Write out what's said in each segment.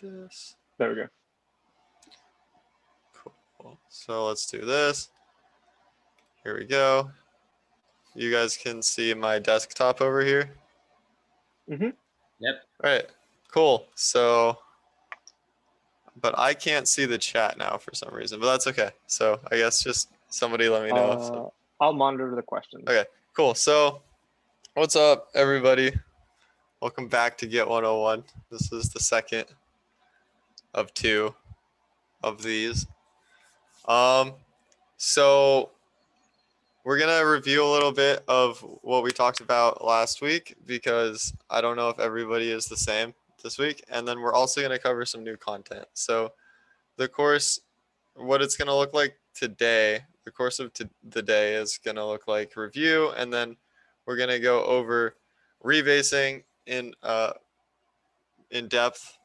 this. There we go. Cool. So let's do this. Here we go. You guys can see my desktop over here. Mm-hmm. Yep. All right, cool. So, but I can't see the chat now for some reason, but that's okay. So I guess just somebody let me know. I'll monitor the questions. Okay, cool. So what's up, everybody? Welcome back to Git 101. This is the second of two of these. So we're gonna review a little bit of what we talked about last week because I don't know if everybody is the same this week. And then we're also gonna cover some new content. So the course, what it's gonna look like today, the course of the day is gonna look like review, and then we're gonna go over rebasing in depth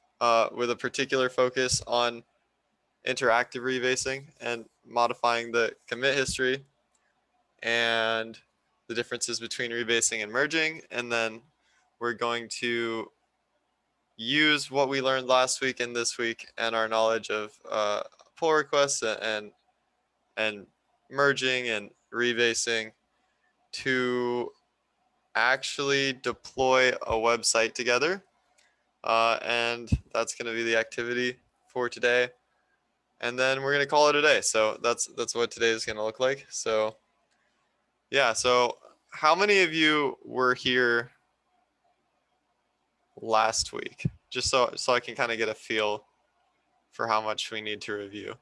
with a particular focus on interactive rebasing and modifying the commit history and the differences between rebasing and merging. And then we're going to use what we learned last week and this week and our knowledge of pull requests and merging and rebasing to actually deploy a website together. And that's going to be the activity for today. And then we're going to call it a day. So that's what today is going to look like. So yeah, so how many of you were here last week? Just so I can kind of get a feel for how much we need to review.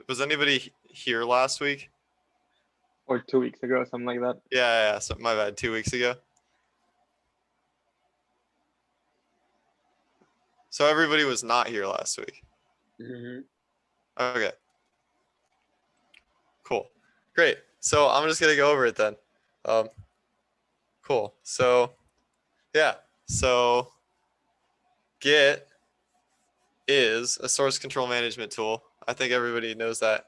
Was anybody here last week? Or 2 weeks ago, something like that. Yeah, so my bad, 2 weeks ago. So everybody was not here last week. Mm-hmm. Okay. Cool. Great. So I'm just gonna go over it then. Cool. So yeah. So Git is a source control management tool. I think everybody knows that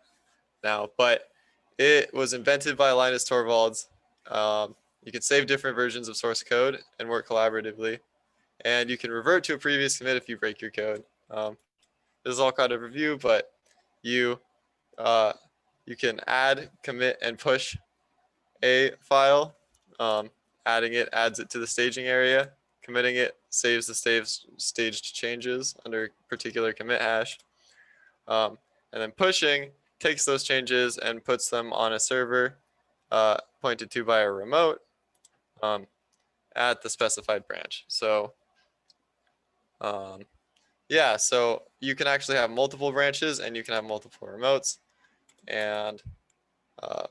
now, but it was invented by Linus Torvalds. You can save different versions of source code and work collaboratively, and you can revert to a previous commit if you break your code. This is all kind of review, but you can add, commit, and push a file. Adding it adds it to the staging area. Committing it saves the staged changes under particular commit hash. And then pushing takes those changes and puts them on a server pointed to by a remote at the specified branch. So yeah, so you can actually have multiple branches and you can have multiple remotes. And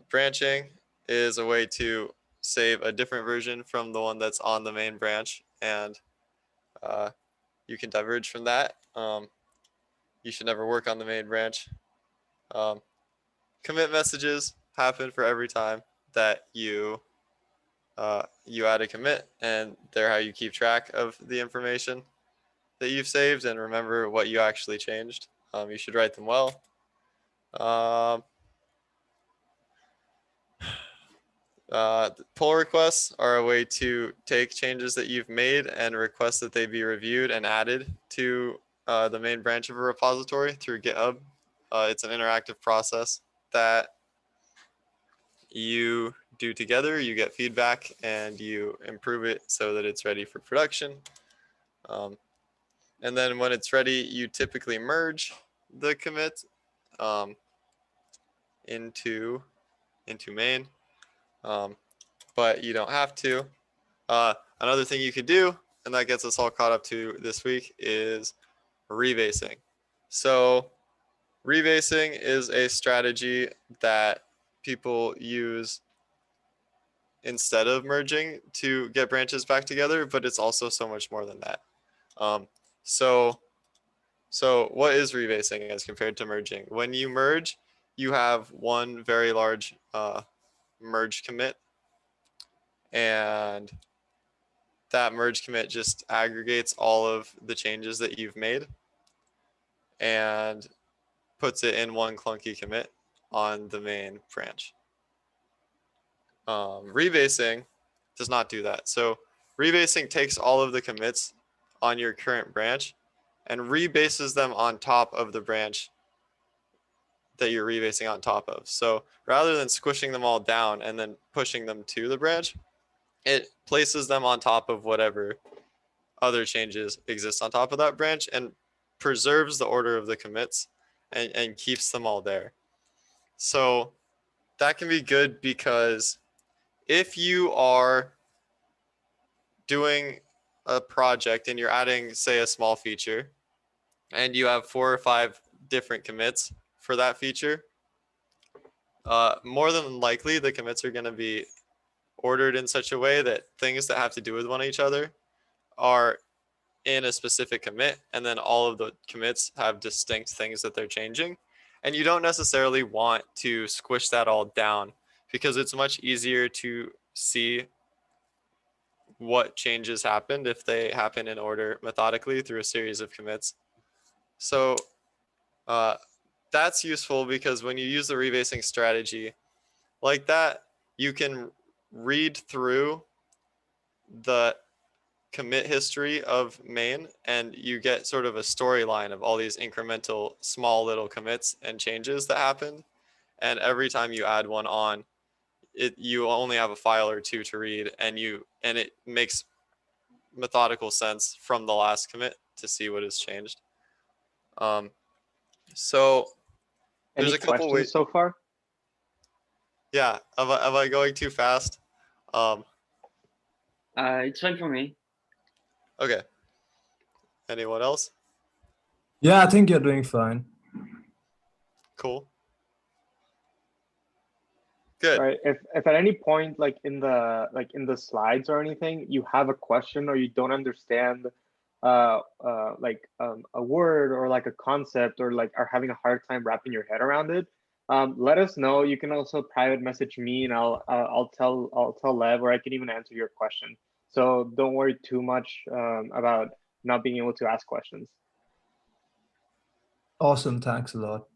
branching is a way to save a different version from the one that's on the main branch, and you can diverge from that. You should never work on the main branch. Commit messages happen for every time that you add a commit, and they're how you keep track of the information that you've saved and remember what you actually changed. You should write them well. Pull requests are a way to take changes that you've made and request that they be reviewed and added to the main branch of a repository through GitHub. It's an interactive process that you do together. You get feedback and you improve it so that it's ready for production. And then when it's ready, you typically merge the commit into main. But you don't have to. Another thing you could do, and that gets us all caught up to this week, is rebasing. So rebasing is a strategy that people use instead of merging to get branches back together, but it's also so much more than that. So what is rebasing as compared to merging? When you merge, you have one very large merge commit, and that merge commit just aggregates all of the changes that you've made and puts it in one clunky commit on the main branch. Rebasing does not do that. So rebasing takes all of the commits on your current branch and rebases them on top of the branch that you're rebasing on top of. So rather than squishing them all down and then pushing them to the branch, it places them on top of whatever other changes exist on top of that branch and preserves the order of the commits and keeps them all there. So that can be good because if you are doing a project and you're adding, say, a small feature, and you have 4 or 5 different commits for that feature, more than likely the commits are going to be ordered in such a way that things that have to do with one each other are in a specific commit, and then all of the commits have distinct things that they're changing. And you don't necessarily want to squish that all down because it's much easier to see what changes happened if they happen in order methodically through a series of commits. So that's useful because when you use the rebasing strategy like that, you can read through the commit history of main and you get sort of a storyline of all these incremental small little commits and changes that happened. And every time you add one on, you only have a file or two to read, and it makes methodical sense from the last commit to see what has changed. So there's Any a couple questions ways. so far? Yeah, am I going too fast? It's fine for me. Okay. Anyone else? Yeah, I think you're doing fine. Cool. Good. Right. If at any point, like in the slides or anything, you have a question or you don't understand a word or like a concept or like are having a hard time wrapping your head around it, let us know. You can also private message me and I'll tell Lev, or I can even answer your question. So don't worry too much about not being able to ask questions. Awesome, thanks a lot.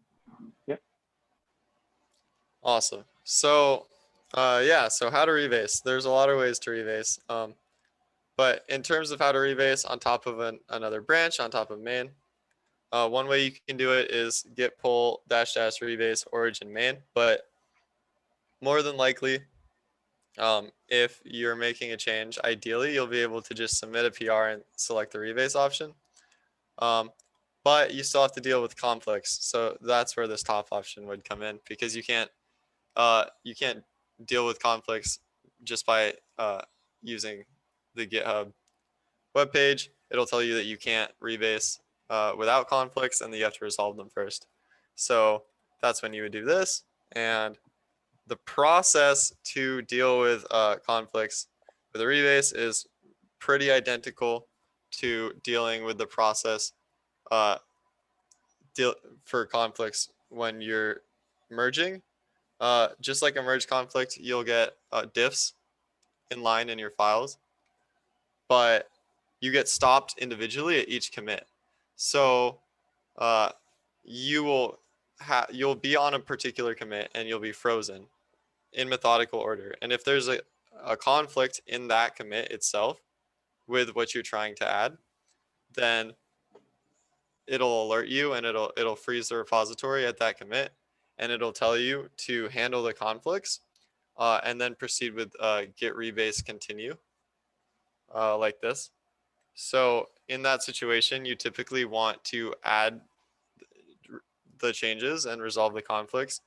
Yep. Awesome. So yeah, so how to rebase. There's a lot of ways to rebase. But in terms of how to rebase on top of another branch, on top of main, one way you can do it is git pull -- rebase origin main. But more than likely, if you're making a change, ideally you'll be able to just submit a PR and select the rebase option. But you still have to deal with conflicts. So that's where this top option would come in, because you can't deal with conflicts just by using the GitHub webpage. It'll tell you that you can't rebase without conflicts and that you have to resolve them first. So that's when you would do this. And the process to deal with conflicts with a rebase is pretty identical to dealing with the process for conflicts when you're merging. Just like a merge conflict, you'll get diffs in line in your files, but you get stopped individually at each commit. So you'll be on a particular commit and you'll be frozen in methodical order. And if there's a conflict in that commit itself with what you're trying to add, then it'll alert you and it'll freeze the repository at that commit, and it'll tell you to handle the conflicts and then proceed with git rebase continue like this. So in that situation, you typically want to add the changes and resolve the conflicts,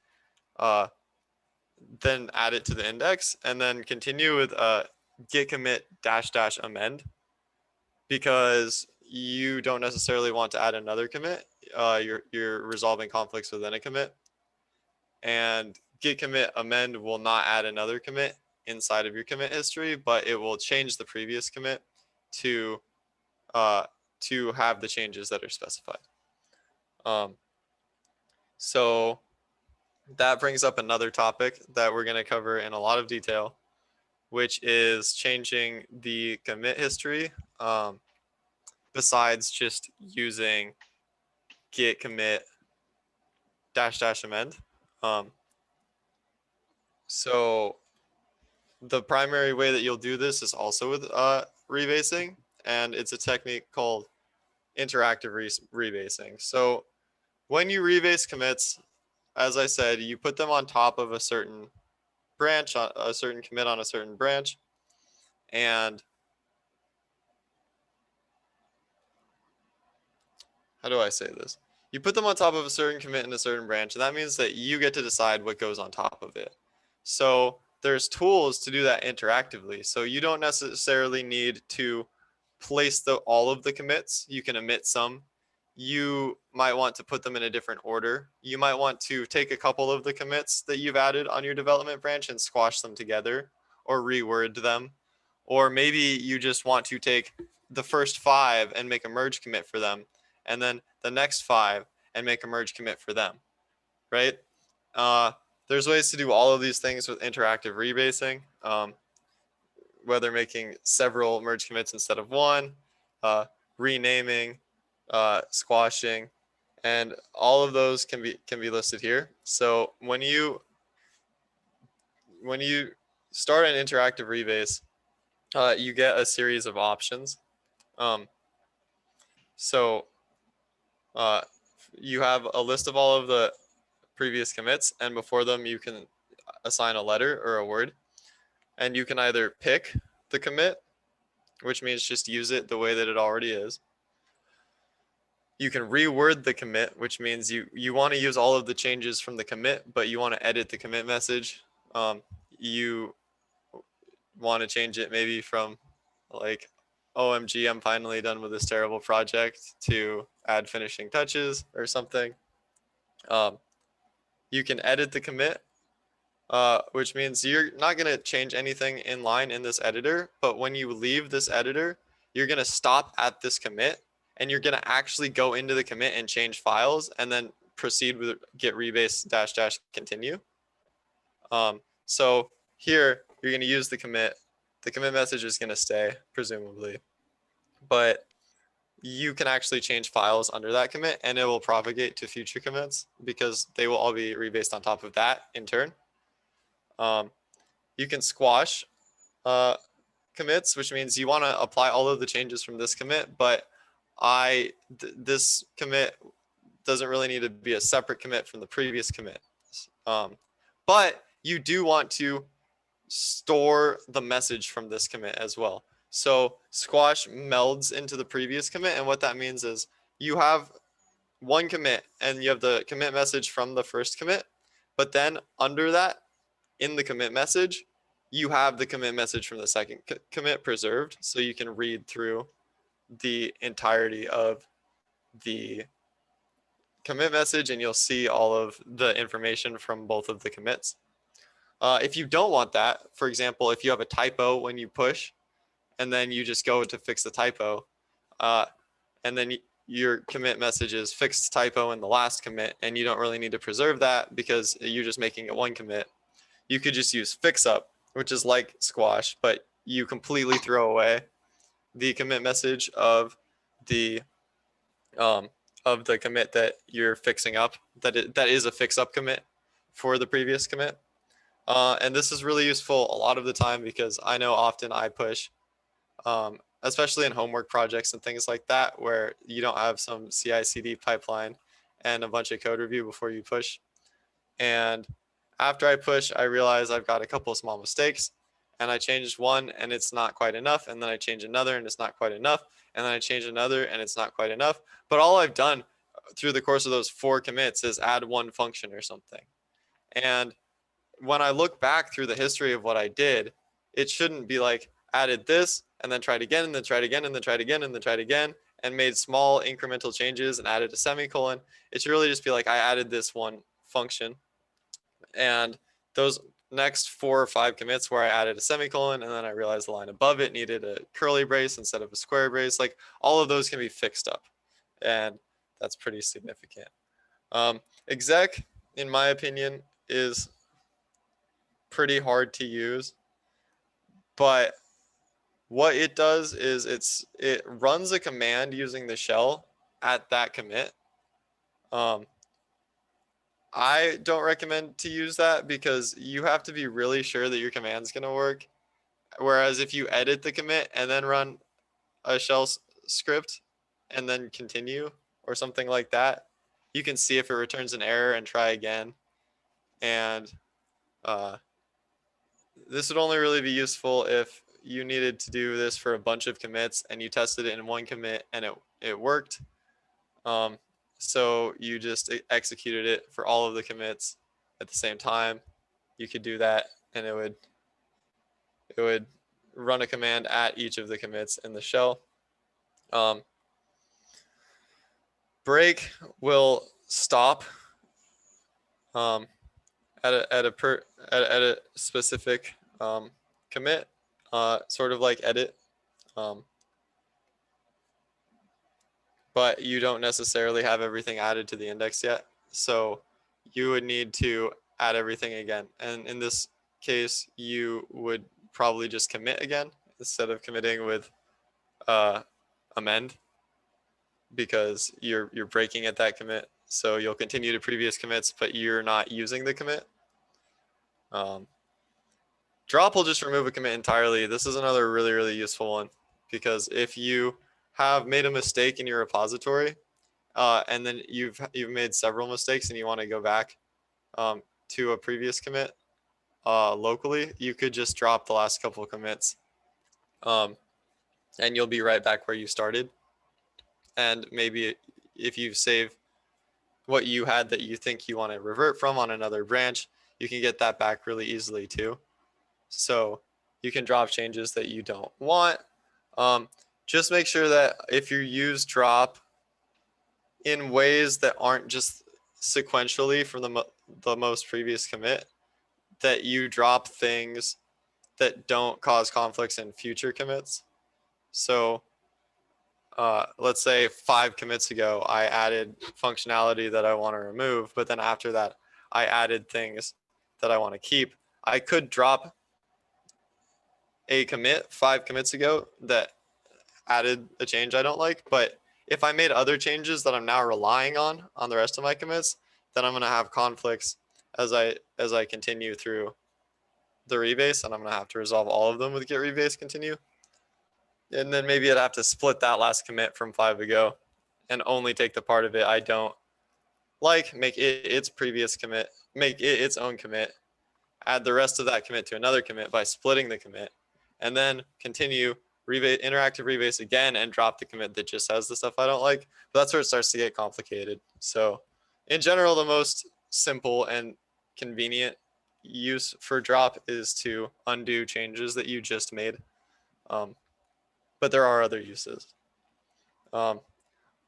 then add it to the index, and then continue with git commit -- amend, because you don't necessarily want to add another commit. You're resolving conflicts within a commit, and git commit amend will not add another commit inside of your commit history, but it will change the previous commit to have the changes that are specified. So that brings up another topic that we're going to cover in a lot of detail, which is changing the commit history besides just using git commit -- amend. So the primary way that you'll do this is also with rebasing, and it's a technique called interactive rebasing. So when you rebase commits, as I said, you put them on top of a certain branch, a certain commit on a certain branch, and how do I say this? You put them on top of a certain commit in a certain branch, and that means that you get to decide what goes on top of it. So there's tools to do that interactively. So you don't necessarily need to place all of the commits. You can omit some. You might want to put them in a different order. You might want to take a couple of the commits that you've added on your development branch and squash them together or reword them. Or maybe you just want to take the first 5 and make a merge commit for them, and then the next 5 and make a merge commit for them, right? There's ways to do all of these things with interactive rebasing, whether making several merge commits instead of one, renaming, squashing, and all of those can be listed here. So when you start an interactive rebase, you get a series of options. So you have a list of all of the previous commits, and before them you can assign a letter or a word, and you can either pick the commit, which means just use it the way that it already is. You can reword the commit, which means you want to use all of the changes from the commit, but you want to edit the commit message. You want to change it maybe from like, OMG, I'm finally done with this terrible project, to add finishing touches or something. You can edit the commit, which means you're not going to change anything in line in this editor, but when you leave this editor, you're going to stop at this commit, and you're going to actually go into the commit and change files, and then proceed with git rebase -- continue. So here you're going to use the commit. The commit message is going to stay, presumably, but you can actually change files under that commit, and it will propagate to future commits because they will all be rebased on top of that in turn. You can squash commits, which means you want to apply all of the changes from this commit, but this commit doesn't really need to be a separate commit from the previous commit. But you do want to store the message from this commit as well. So squash melds into the previous commit, and what that means is you have one commit and you have the commit message from the first commit, but then under that, in the commit message, you have the commit message from the second commit preserved, so you can read through the entirety of the commit message and you'll see all of the information from both of the commits. If you don't want that, for example, if you have a typo when you push and then you just go to fix the typo, and then your commit message is fixed typo in the last commit, and you don't really need to preserve that because you're just making it one commit, you could just use fix up, which is like squash, but you completely throw away the commit message of the commit that you're fixing up, that is a fix up commit for the previous commit. And this is really useful a lot of the time because I know often I push, especially in homework projects and things like that, where you don't have some CI/CD pipeline and a bunch of code review before you push. And after I push, I realize I've got a couple of small mistakes, and I changed one and it's not quite enough, and then I change another and it's not quite enough, and then I change another and it's not quite enough. But all I've done through the course of those 4 commits is add one function or something. And when I look back through the history of what I did, it shouldn't be like added this and then tried again and then tried again and then tried again and then tried again and made small incremental changes and added a semicolon. It should really just be like I added this one function, and those next 4 or 5 commits where I added a semicolon and then I realized the line above it needed a curly brace instead of a square brace, like all of those can be fixed up, and that's pretty significant. Exec, in my opinion, is pretty hard to use, but what it does is it runs a command using the shell at that commit. I don't recommend to use that because you have to be really sure that your command's going to work. Whereas if you edit the commit and then run a shell script and then continue or something like that, you can see if it returns an error and try again. And this would only really be useful if you needed to do this for a bunch of commits and you tested it in one commit and it worked. So you just executed it for all of the commits at the same time. You could do that, and it would run a command at each of the commits in the shell. Break will stop at a specific commit, sort of like edit, but you don't necessarily have everything added to the index yet, so you would need to add everything again. And in this case, you would probably just commit again instead of committing with amend, because you're breaking at that commit. So you'll continue to previous commits, but you're not using the commit. Drop will just remove a commit entirely. This is another really, really useful one, because if you have made a mistake in your repository, and then you've made several mistakes and you want to go back to a previous commit locally, you could just drop the last couple of commits, and you'll be right back where you started. And maybe if you save what you had that you think you want to revert from on another branch, you can get that back really easily too. So you can drop changes that you don't want. Just make sure that if you use drop in ways that aren't just sequentially from the most previous commit, that you drop things that don't cause conflicts in future commits. So let's say 5 commits ago, I added functionality that I want to remove, but then after that, I added things that I want to keep. I could drop a commit 5 commits ago that added a change I don't like, but if I made other changes that I'm now relying on the rest of my commits, then I'm going to have conflicts as I continue through the rebase, and I'm going to have to resolve all of them with git rebase continue. And then maybe I'd have to split that last commit from 5 ago and only take the part of it I don't like, make it its previous commit, make it its own commit, add the rest of that commit to another commit by splitting the commit, and then continue interactive rebase again and drop the commit that just has the stuff I don't like. But that's where it starts to get complicated. So in general, the most simple and convenient use for drop is to undo changes that you just made. But there are other uses.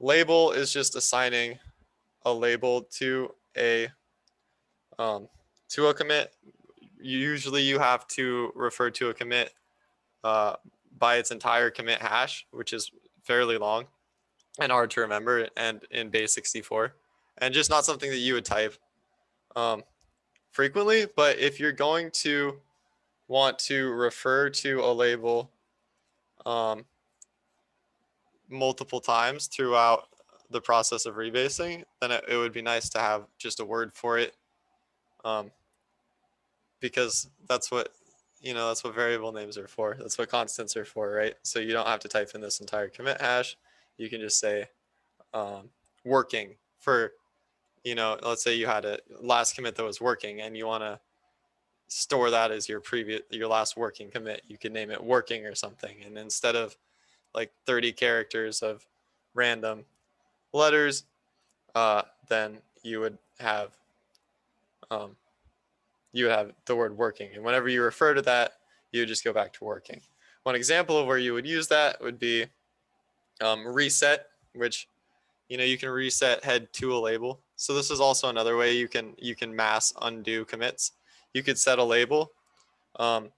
Label is just assigning a label to a commit. Usually you have to refer to a commit by its entire commit hash, which is fairly long and hard to remember, and in base 64, and just not something that you would type frequently. But if you're going to want to refer to a label multiple times throughout the process of rebasing, then it would be nice to have just a word for it, because that's what variable names are for. That's what constants are for, right? So you don't have to type in this entire commit hash. You can just say working for, let's say you had a last commit that was working and you want to store that as your last working commit. You could name it working or something. And instead of like 30 characters of random letters, then you would have the word working. And whenever you refer to that, you would just go back to working. One example of where you would use that would be reset, which you can reset head to a label. So this is also another way you can mass undo commits. You could set a label 5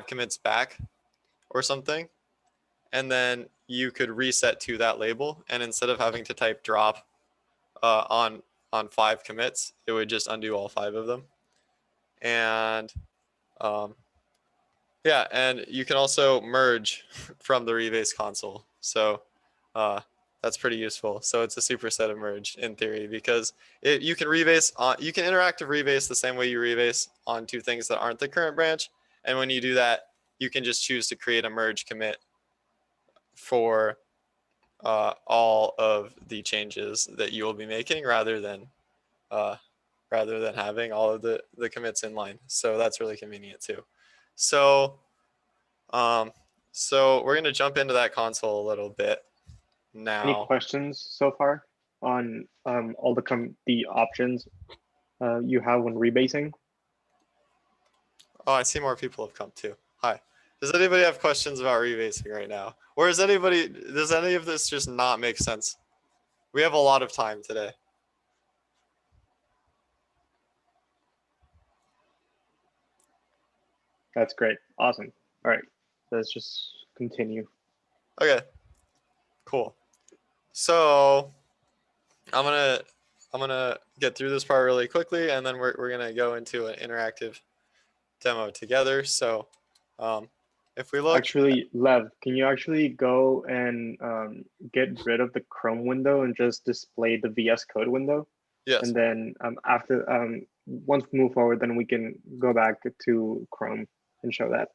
commits back or something, and then you could reset to that label, and instead of having to type drop on 5 commits, it would just undo all 5 of them. And yeah, and you can also merge from the Rebase console. So that's pretty useful. So it's a superset of merge in theory, because you can interactive rebase the same way you rebase onto things that aren't the current branch. And when you do that, you can just choose to create a merge commit for all of the changes that you will be making rather than having all of the commits in line. So that's really convenient too. So so we're going to jump into that console a little bit now. Any questions so far on all the options you have when rebasing? Oh, I see more people have come too. Hi. Does anybody have questions about rebasing right now? Or does any of this just not make sense? We have a lot of time today. That's great. Awesome. All right. Let's just continue. Okay. Cool. So I'm gonna get through this part really quickly, and then we're gonna go into an interactive demo together. So if we look, actually, Lev, can you actually go and get rid of the Chrome window and just display the VS Code window? yes. And then after once we move forward, then we can go back to Chrome and show that.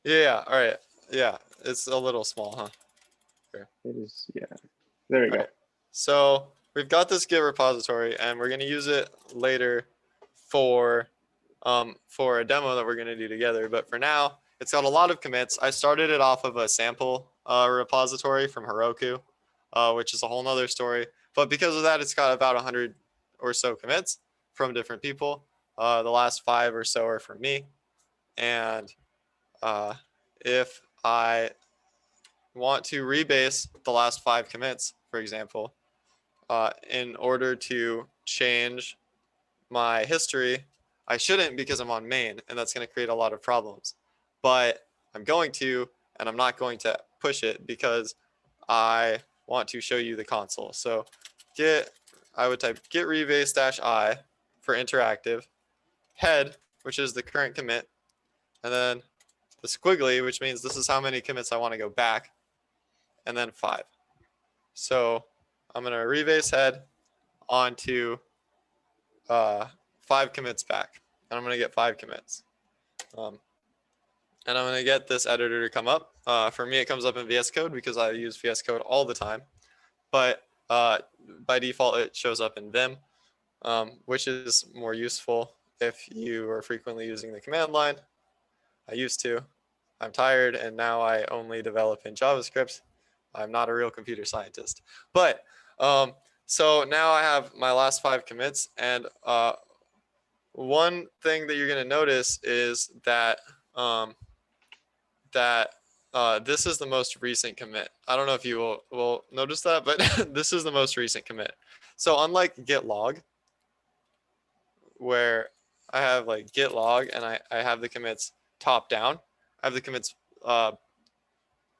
Yeah. All right. Yeah. It's a little small, huh? It is. Yeah. There you go. Right. So we've got this Git repository, and we're going to use it later for a demo that we're going to do together. But for now, it's got a lot of commits. I started it off of a sample repository from Heroku, which is a whole nother story. But because of that, it's got about 100 or so commits from different people. The last 5 or so are from me. And if I want to rebase the last 5 commits, for example, in order to change my history, I shouldn't because I'm on main, and that's going to create a lot of problems. But I'm going to, and I'm not going to push it because I want to show you the console. So I would type git rebase -I for interactive, head, which is the current commit, and then the squiggly, which means this is how many commits I want to go back, and then 5. So I'm going to rebase head onto 5 commits back, and I'm going to get 5 commits. And I'm going to get this editor to come up. For me, it comes up in VS Code because I use VS Code all the time. But by default, it shows up in Vim, which is more useful if you are frequently using the command line. I used to. I'm tired, and now I only develop in JavaScript. I'm not a real computer scientist. But so now I have my last 5 commits, and one thing that you're going to notice is that this is the most recent commit. I don't know if you will notice that, but this is the most recent commit. So unlike Git Log, where I have like Git Log and I have the commits top down, I have the commits,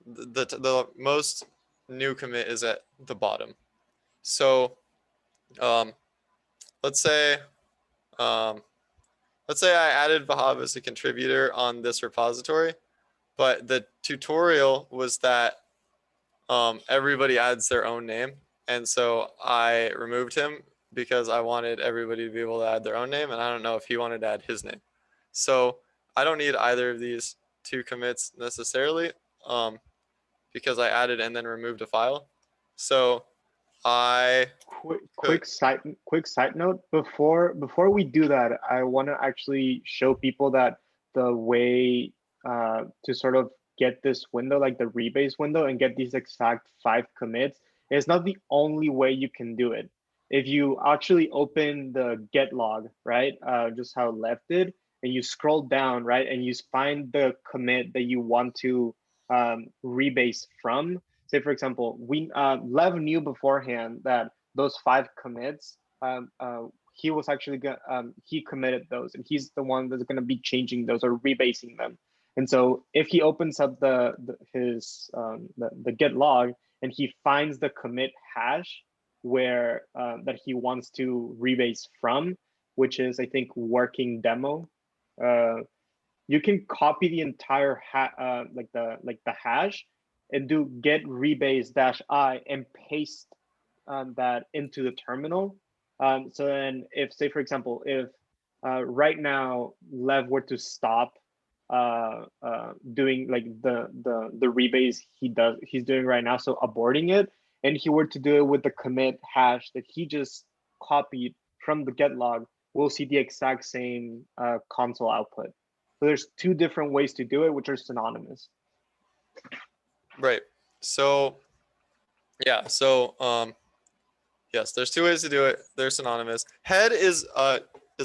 the most new commit is at the bottom. So let's say I added Vahav as a contributor on this repository, but the tutorial was that everybody adds their own name. And so I removed him because I wanted everybody to be able to add their own name, and I don't know if he wanted to add his name. So I don't need either of these 2 commits necessarily because I added and then removed a file. So quick side note, before we do that, I want to actually show people that the way to sort of get this window, like the rebase window, and get these exact 5 commits, is not the only way you can do it. If you actually open the Git log, right, just how Lev did, and you scroll down, right, and you find the commit that you want to rebase from. Say, for example, Lev knew beforehand that those 5 commits, he was actually he committed those, and he's the one that's going to be changing those or rebasing them. And so if he opens up the Git log and he finds the commit hash where that he wants to rebase from, which is I think working demo, you can copy the entire like the hash and do git rebase -I and paste that into the terminal. So then if, say, for example, if right now Lev were to stop doing like the rebase he's doing right now, so aborting it, and he were to do it with the commit hash that he just copied from the Git log, we'll see the exact same console output. So there's two different ways to do it, which are synonymous. Right. So yeah. So yes, there's two ways to do it. They're synonymous. Head is a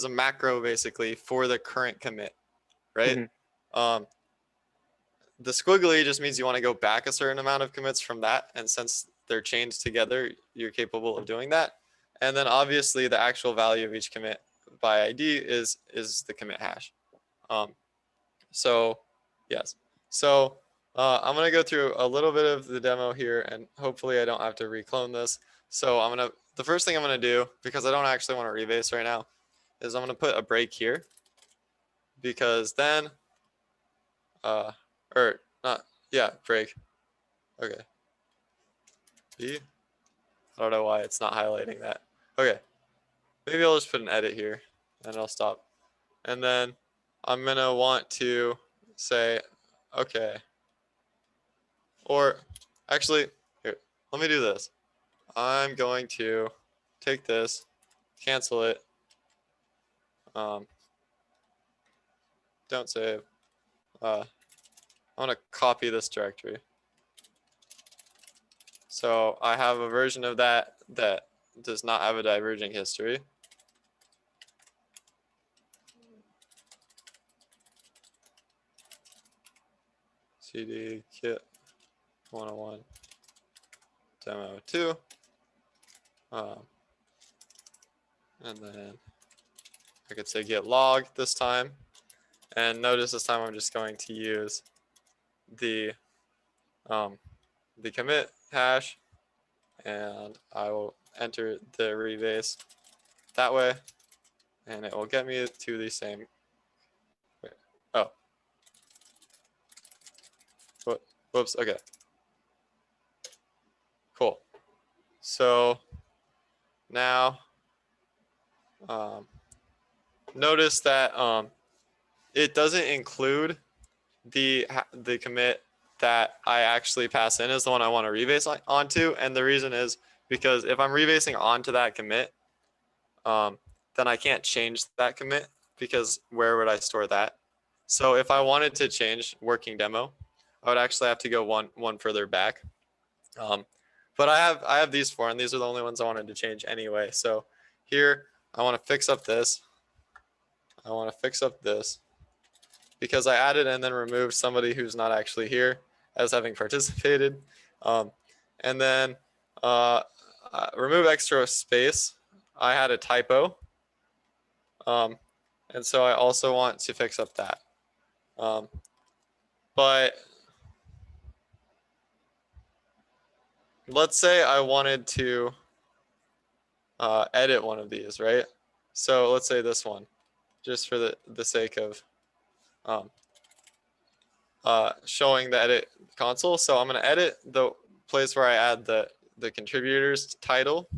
macro basically for the current commit, right? Mm-hmm. The squiggly just means you want to go back a certain amount of commits from that, and since they're chained together, you're capable of doing that. And then obviously the actual value of each commit by ID is the commit hash. So yes. So I'm gonna go through a little bit of the demo here, and hopefully I don't have to reclone this. So the first thing I'm gonna do, because I don't actually want to rebase right now, is I'm gonna put a break here, because then or not, yeah, break. Okay. B. I don't know why it's not highlighting that. Okay. Maybe I'll just put an edit here and I'll stop. And then I'm gonna want to say, okay. Or actually, here, let me do this. I'm going to take this, cancel it. Don't save. I want to copy this directory. So I have a version of that that does not have a diverging history. CD kit 101 demo 2. And then I could say git log this time. And notice this time I'm just going to use the commit hash, and I will enter the rebase that way, and it will get me to the same. Wait, oh, whoops. Okay, cool. So now notice that it doesn't include the commit that I actually pass in as the one I want to rebase onto, and the reason is because if I'm rebasing onto that commit, then I can't change that commit, because where would I store that? So if I wanted to change working demo, I would actually have to go one further back. But I have these four, and these are the only ones I wanted to change anyway. So here I want to fix up this. I want to fix up this, because I added and then removed somebody who's not actually here as having participated. And then remove extra space. I had a typo. And so I also want to fix up that. But let's say I wanted to edit one of these, right? So let's say this one, just for the sake of showing the edit console. So I'm going to edit the place where I add the contributors title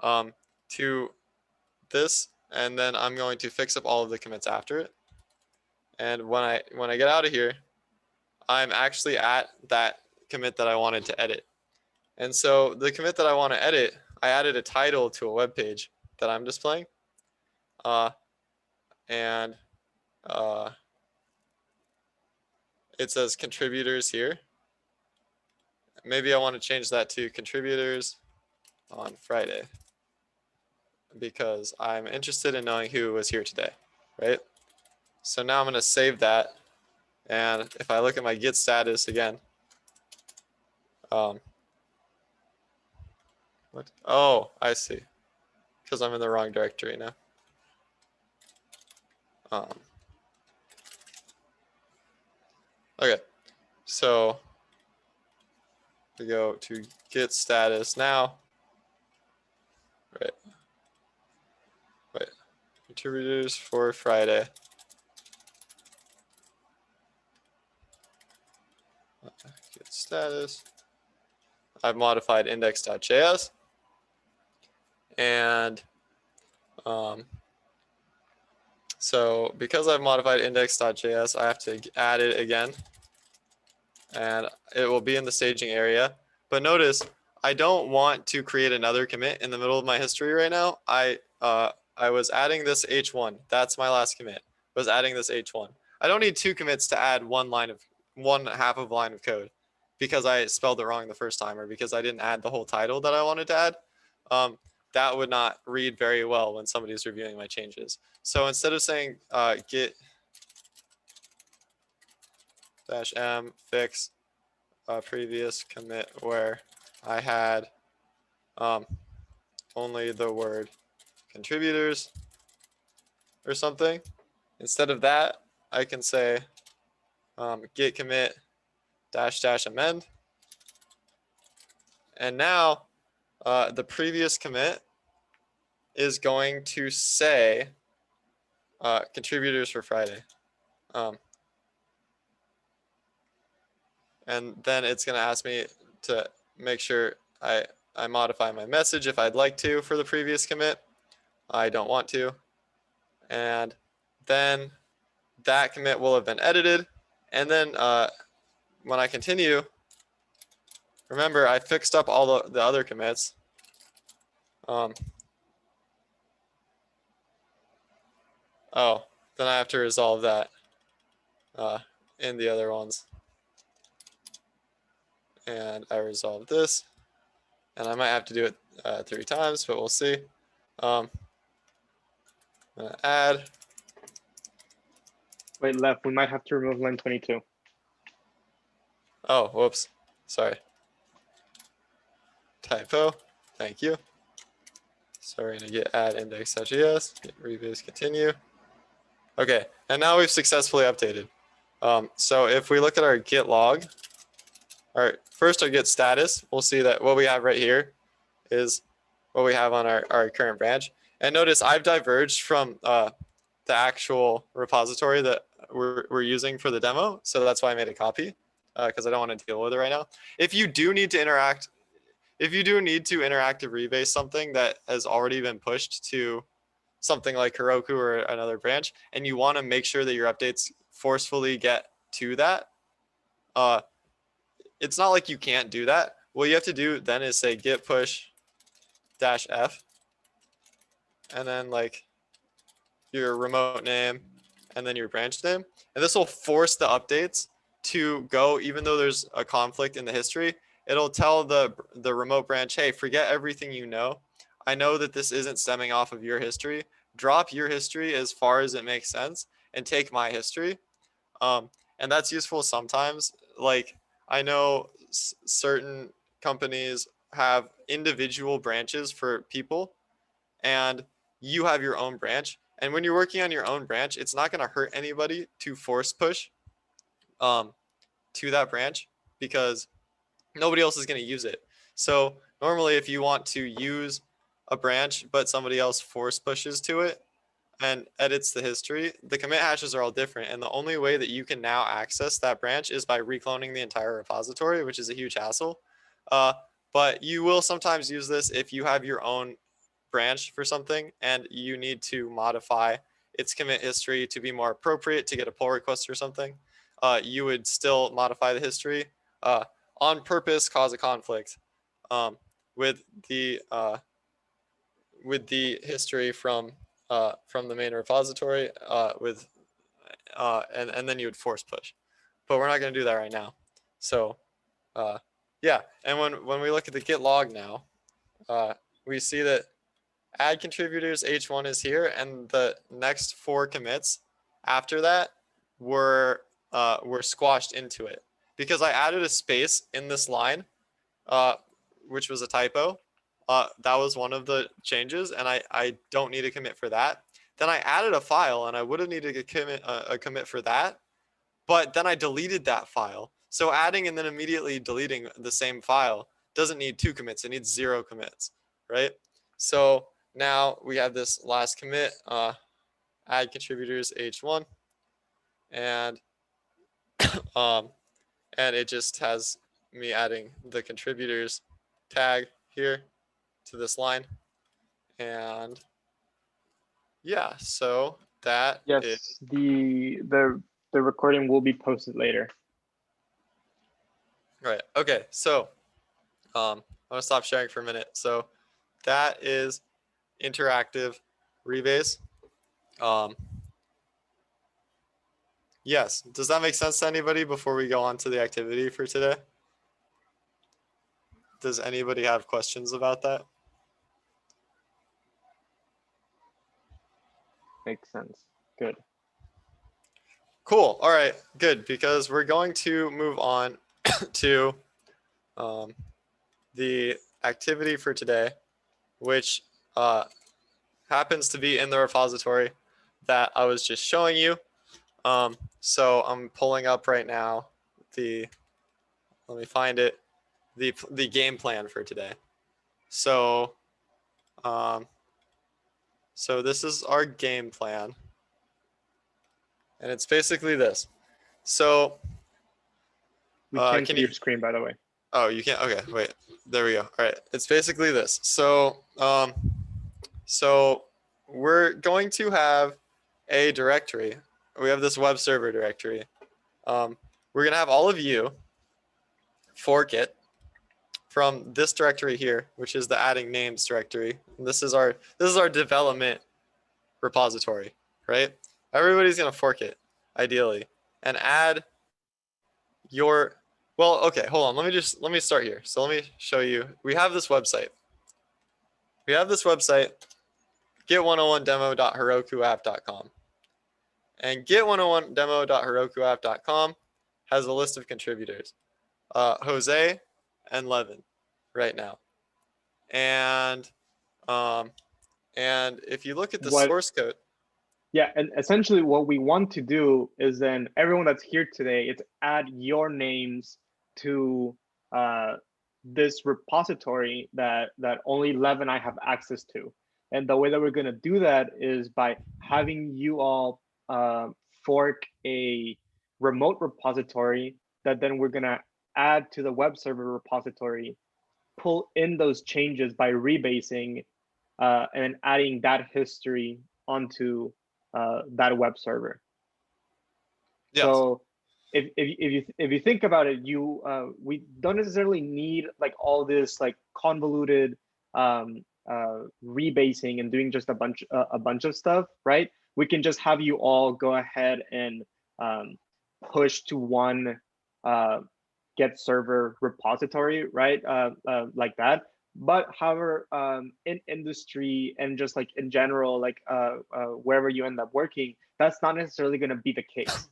to this, and then I'm going to fix up all of the commits after it. And when I get out of here, I'm actually at that commit that I wanted to edit. And so the commit that I want to edit, I added a title to a web page that I'm displaying. And it says contributors here. Maybe I want to change that to contributors on Friday, because I'm interested in knowing who was here today, right? So now I'm going to save that. And if I look at my Git status again, what? Oh, I see. Because I'm in the wrong directory now. Okay, so we go to Git status now. Right. Contributors for Friday. Git status. I've modified index.js. And So because I've modified index.js, I have to add it again, and it will be in the staging area. But notice, I don't want to create another commit in the middle of my history right now. I was adding this h1. That's my last commit. Was adding this h1. I don't need 2 commits to add one half of line of code because I spelled it wrong the first time, or because I didn't add the whole title that I wanted to add. That would not read very well when somebody's reviewing my changes. So instead of saying git -m fix previous commit where I had only the word contributors or something, instead of that, I can say git commit -- amend. And now the previous commit is going to say contributors for Friday. And then it's going to ask me to make sure I modify my message if I'd like to for the previous commit. I don't want to. And then that commit will have been edited. And then when I continue, remember I fixed up all the other commits. Oh, then I have to resolve that in the other ones. And I resolved this. And I might have to do it 3 times, but we'll see. I'm going to add. Wait, left. We might have to remove line 22. Oh, whoops. Sorry. Typo. Thank you. So we're going to get add index.js, get rebase continue. Okay, and now we've successfully updated. So if we look at our Git log, first our Git status, we'll see that what we have right here is what we have on our current branch. And notice I've diverged from the actual repository that we're using for the demo. So that's why I made a copy, because I don't want to deal with it right now. If you do need to interact, rebase something that has already been pushed to something like Heroku or another branch, and you want to make sure that your updates forcefully get to that, it's not like you can't do that. What you have to do then is say git push -f, and then like your remote name, and then your branch name. And this will force the updates to go, even though there's a conflict in the history. It'll tell the remote branch, hey, forget everything you know. I know that this isn't stemming off of your history. Drop your history as far as it makes sense and take my history. And that's useful sometimes. Like, I know certain companies have individual branches for people, and you have your own branch. And when you're working on your own branch, it's not going to hurt anybody to force push to that branch, because nobody else is going to use it. So normally if you want to use a branch but somebody else force pushes to it and edits the history, the commit hashes are all different. And the only way that you can now access that branch is by recloning the entire repository, which is a huge hassle. But you will sometimes use this if you have your own branch for something and you need to modify its commit history to be more appropriate to get a pull request or something. You would still modify the history on purpose, cause a conflict with the history from the main repository and then you would force push. But we're not going to do that right now. So yeah, and when we look at the Git log now, we see that add contributors h1 is here, and the next 4 commits after that were squashed into it because I added a space in this line, which was a typo. That was one of the changes, and I don't need a commit for that. Then I added a file, and I would have needed a commit for that, but then I deleted that file. So adding and then immediately deleting the same file doesn't need 2 commits. It needs 0 commits, right? So now we have this last commit, add contributors h1, and it just has me adding the contributors tag here to this line. And yeah, so that Yes, is the recording will be posted later. right. Okay, so I'm gonna stop sharing for a minute. So that is interactive rebase. Yes. Does that make sense to anybody before we go on to the activity for today? Does anybody have questions about that? Makes sense. Good. Cool. All right, good, because we're going to move on to the activity for today, which happens to be in the repository that I was just showing you. So I'm pulling up right now let me find it, the game plan for today. So so this is our game plan, and it's basically this. So We can't can see you? your screen, by the way. Oh, you can't. Okay, wait. There we go. All right. It's basically this. So so we're going to have a directory. We have this web server directory. We're gonna have all of you fork it from this directory here, which is the adding names directory. And this is our development repository, right? Everybody's gonna fork it, ideally, and add your, well, okay, hold on. Let me start here. So let me show you. We have this website. Git101demo.herokuapp.com. And Git101demo.herokuapp.com has a list of contributors, Jose and Levin, right now. And if you look at the source code. Yeah, and essentially what we want to do is then everyone that's here today, it's add your names to this repository that only Lev and I have access to. And the way that we're going to do that is by having you all fork a remote repository that then we're going to add to the web server repository, pull in those changes by rebasing and adding that history onto that web server. Yes. So if you think about it, we don't necessarily need like all this like convoluted rebasing and doing just a bunch of stuff, right? We can just have you all go ahead and push to one get server repository, right? Like that. But however, in industry and just like in general, like wherever you end up working, that's not necessarily going to be the case.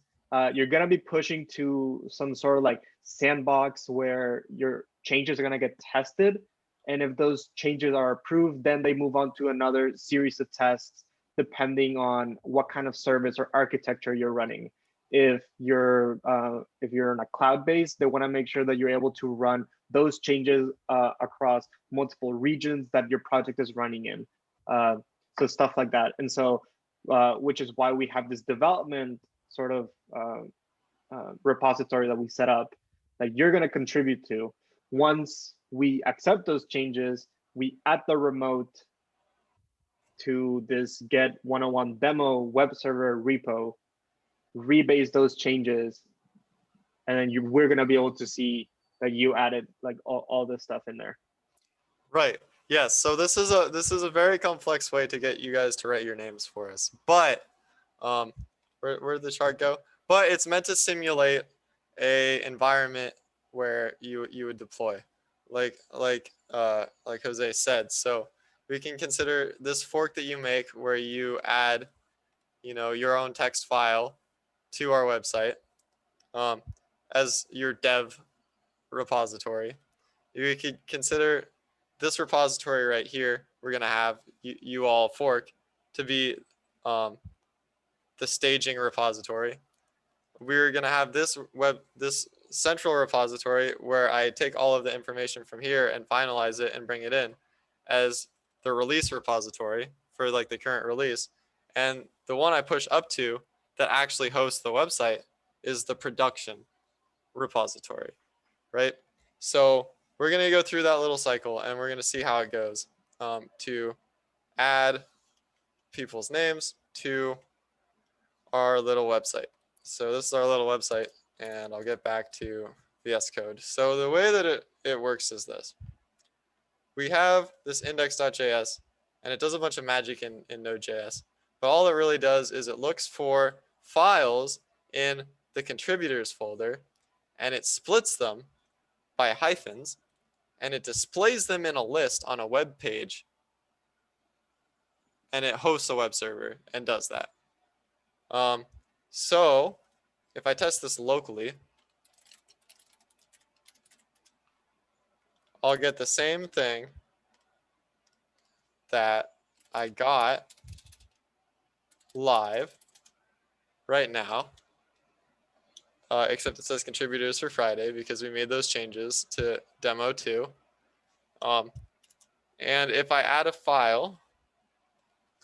You're going to be pushing to some sort of like sandbox where your changes are going to get tested. And if those changes are approved, then they move on to another series of tests, depending on what kind of service or architecture you're running. If you're in a cloud base, they want to make sure that you're able to run those changes across multiple regions that your project is running in. So stuff like that. And so, which is why we have this development sort of repository that we set up that you're going to contribute to. Once we accept those changes, we add the remote to this Git 101 demo web server repo, rebase those changes, and then we're going to be able to see that you added like all this stuff in there. Right. Yes. So this is a very complex way to get you guys to write your names for us. But where'd the chart go? But it's meant to simulate a environment where you would deploy, like Jose said. So we can consider this fork that you make where you add, your own text file to our website as your dev repository. You could consider this repository right here, we're going to have you all fork to be the staging repository. We're going to have this central repository where I take all of the information from here and finalize it and bring it in as the release repository for like the current release. And the one I push up to that actually hosts the website is the production repository, right? So we're going to go through that little cycle and we're going to see how it goes to add people's names to our little website. So this is our little website, and I'll get back to VS Code. So the way that it works is this. We have this index.js, and it does a bunch of magic in Node.js. But all it really does is it looks for files in the contributors folder, and it splits them by hyphens, and it displays them in a list on a web page, and it hosts a web server and does that. So if I test this locally, I'll get the same thing that I got live right now, except it says contributors for Friday because we made those changes to demo 2. And if I add a file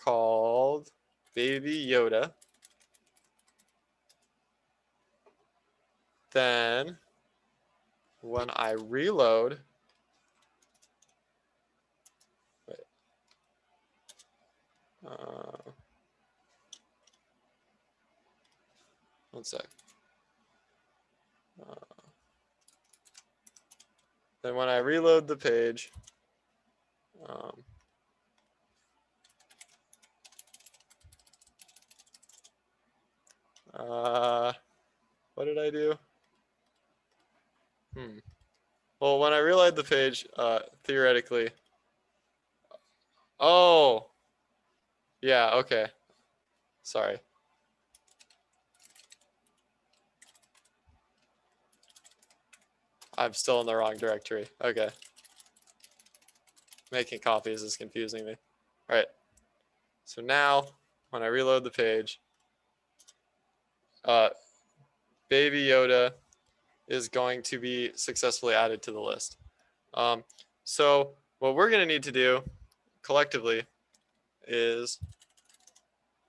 called Baby Yoda, then when I reload, one sec. Then when I reload the page, what did I do? Well, when I reload the page, theoretically, oh, yeah, okay. Sorry. I'm still in the wrong directory. Okay. Making copies is confusing me. All right. So now, when I reload the page, Baby Yoda is going to be successfully added to the list. So what we're going to need to do collectively is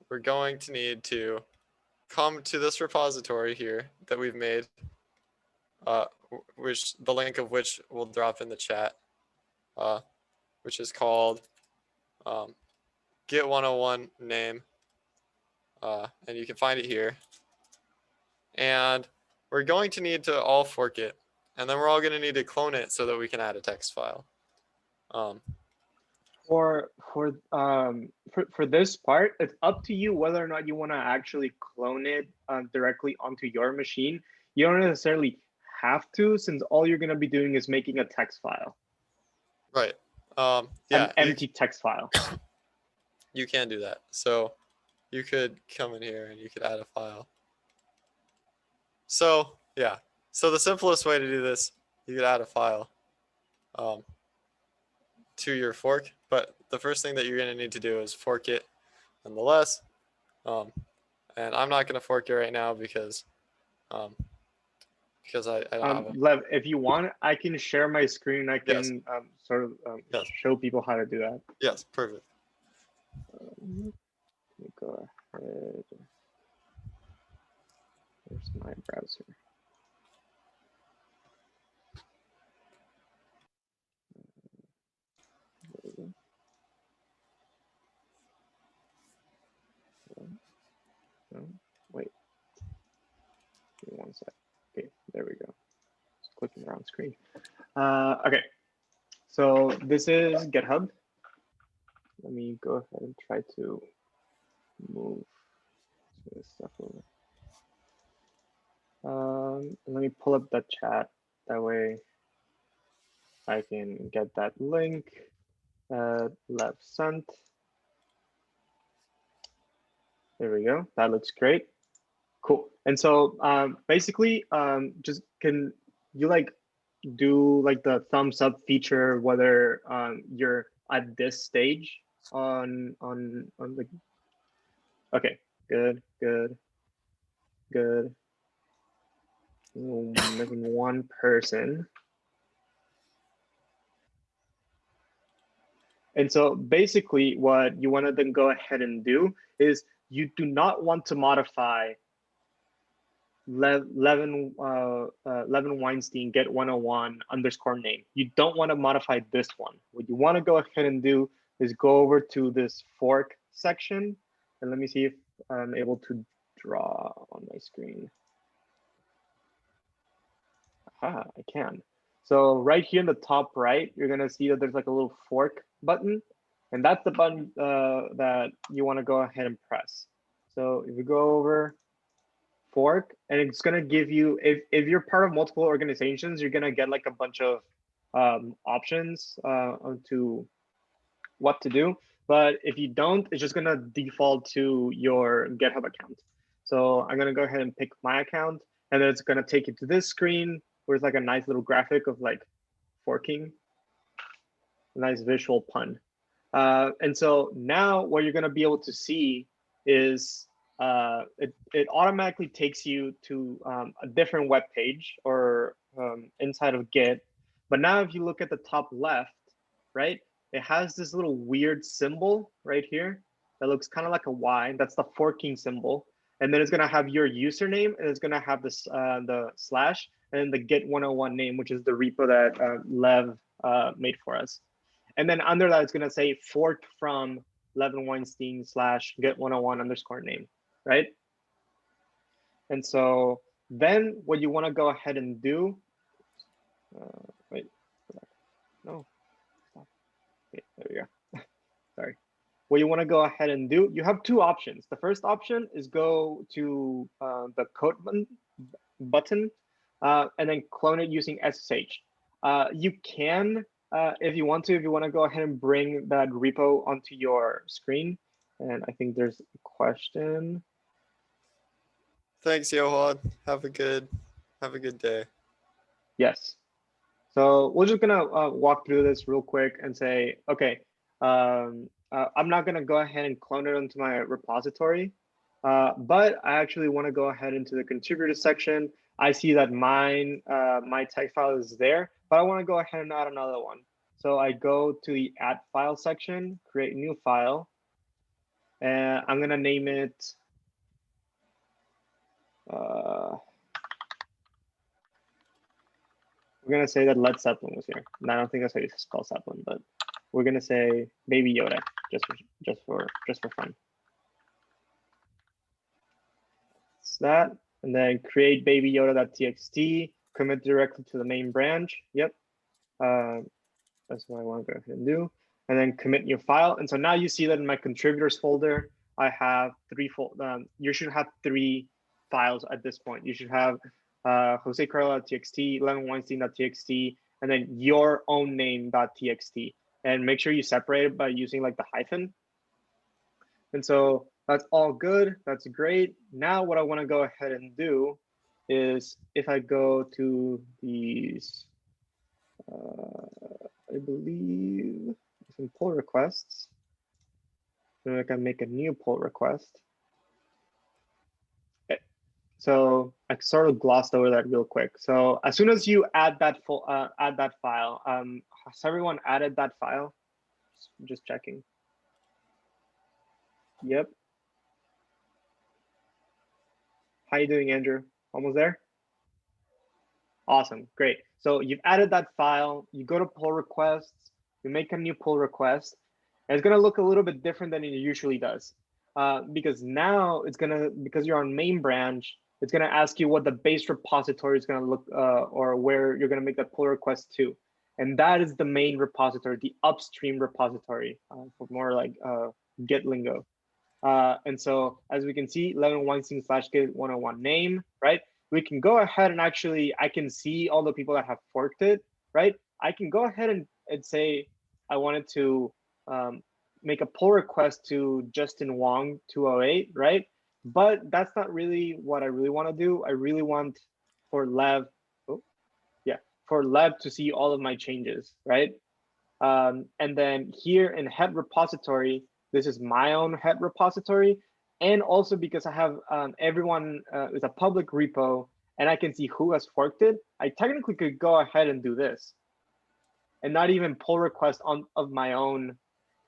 we're going to need to come to this repository here that we've made, which the link of which we'll drop in the chat, which is called Git 101 name, and you can find it here. And we're going to need to all fork it, and then we're all going to need to clone it so that we can add a text file. For this part, it's up to you whether or not you want to actually clone it directly onto your machine. You don't necessarily have to, since all you're going to be doing is making a text file. Right. Yeah. An empty text file. You can do that. So you could come in here and you could add a file. So yeah. So the simplest way to do this, you could add a file to your fork. But the first thing that you're going to need to do is fork it nonetheless. And I'm not going to fork it right now because I don't have Lev, if you want, I can share my screen. I can yes. show people how to do that. Yes, perfect. Let me go ahead. Where's my browser? No, wait. Give me one sec. Okay, there we go. Just clicking around screen. Okay, so this is GitHub. Let me go ahead and try to move this stuff over. Let me pull up that chat. That way I can get that link left sent. There we go. That looks great. Cool. And so basically, just can you like do like the thumbs up feature whether you're at this stage on the. Okay. Good. Missing one person. And so basically what you want to then go ahead and do is you do not want to modify Levin Weinstein Git 101 _ name. You don't want to modify this one. What you want to go ahead and do is go over to this fork section. And let me see if I'm able to draw on my screen. Aha, I can. So right here in the top right, you're gonna see that there's like a little fork button, and that's the button that you want to go ahead and press. So if you go over fork, and it's gonna give you, if you're part of multiple organizations, you're gonna get like a bunch of options to what to do. But if you don't, it's just gonna default to your GitHub account. So I'm gonna go ahead and pick my account, and then it's gonna take you to this screen where it's like a nice little graphic of like forking, a nice visual pun. And so now what you're gonna be able to see is it automatically takes you to a different web page or inside of Git. But now if you look at the top left, right, it has this little weird symbol right here that looks kind of like a Y. That's the forking symbol. And then it's gonna have your username, and it's gonna have this the slash, and then the Git 101 name, which is the repo that Lev made for us. And then under that, it's gonna say forked from Levin Weinstein / Git 101 _ name, right? And so then what you wanna go ahead and do, wait, no, stop. Okay, there we go. Sorry. What you want to go ahead and do, you have two options. The first option is go to the code button and then clone it using SSH. You can, if you want to go ahead and bring that repo onto your screen. And I think there's a question. Thanks, Johan. Have a good day. Yes. So we're just gonna walk through this real quick and say, okay, I'm not gonna go ahead and clone it onto my repository, but I actually wanna go ahead into the contributor section. I see that my text file is there, but I wanna go ahead and add another one. So I go to the add file section, create a new file, and I'm gonna name it, we're gonna say that Led Zeppelin was here. And I don't think that's how you spell Zeppelin, but we're gonna say Baby Yoda just for fun. It's that, and then create Baby Yoda.txt, commit directly to the main branch. Yep, that's what I want to go ahead and do, and then commit new file. And so now you see that in my contributors folder, I have you should have 3 files at this point. You should have josecarlo.txt, levinweinstein.txt, and then your own name.txt. And make sure you separate it by using like the hyphen. And so that's all good. That's great. Now what I want to go ahead and do is if I go to these, I believe some pull requests. Then I can make a new pull request. So I sort of glossed over that real quick. So as soon as you add that file, has everyone added that file? Just checking. Yep. How you doing, Andrew? Almost there? Awesome, great. So you've added that file, you go to pull requests, you make a new pull request, and it's gonna look a little bit different than it usually does. Because now because you're on main branch, it's gonna ask you what the base repository is gonna look, or where you're gonna make that pull request to. And that is the main repository, the upstream repository, for more like Git lingo. And so as we can see, Levin Weinstein / Git 101 name, right? We can go ahead and actually, I can see all the people that have forked it, right? I can go ahead and say, I wanted to make a pull request to Justin Wong 208, right? But that's not really what I really want to do. I really want for Lev to see all of my changes, right? And then here in head repository, this is my own head repository. And also because I have everyone is a public repo and I can see who has forked it, I technically could go ahead and do this and not even pull request of my own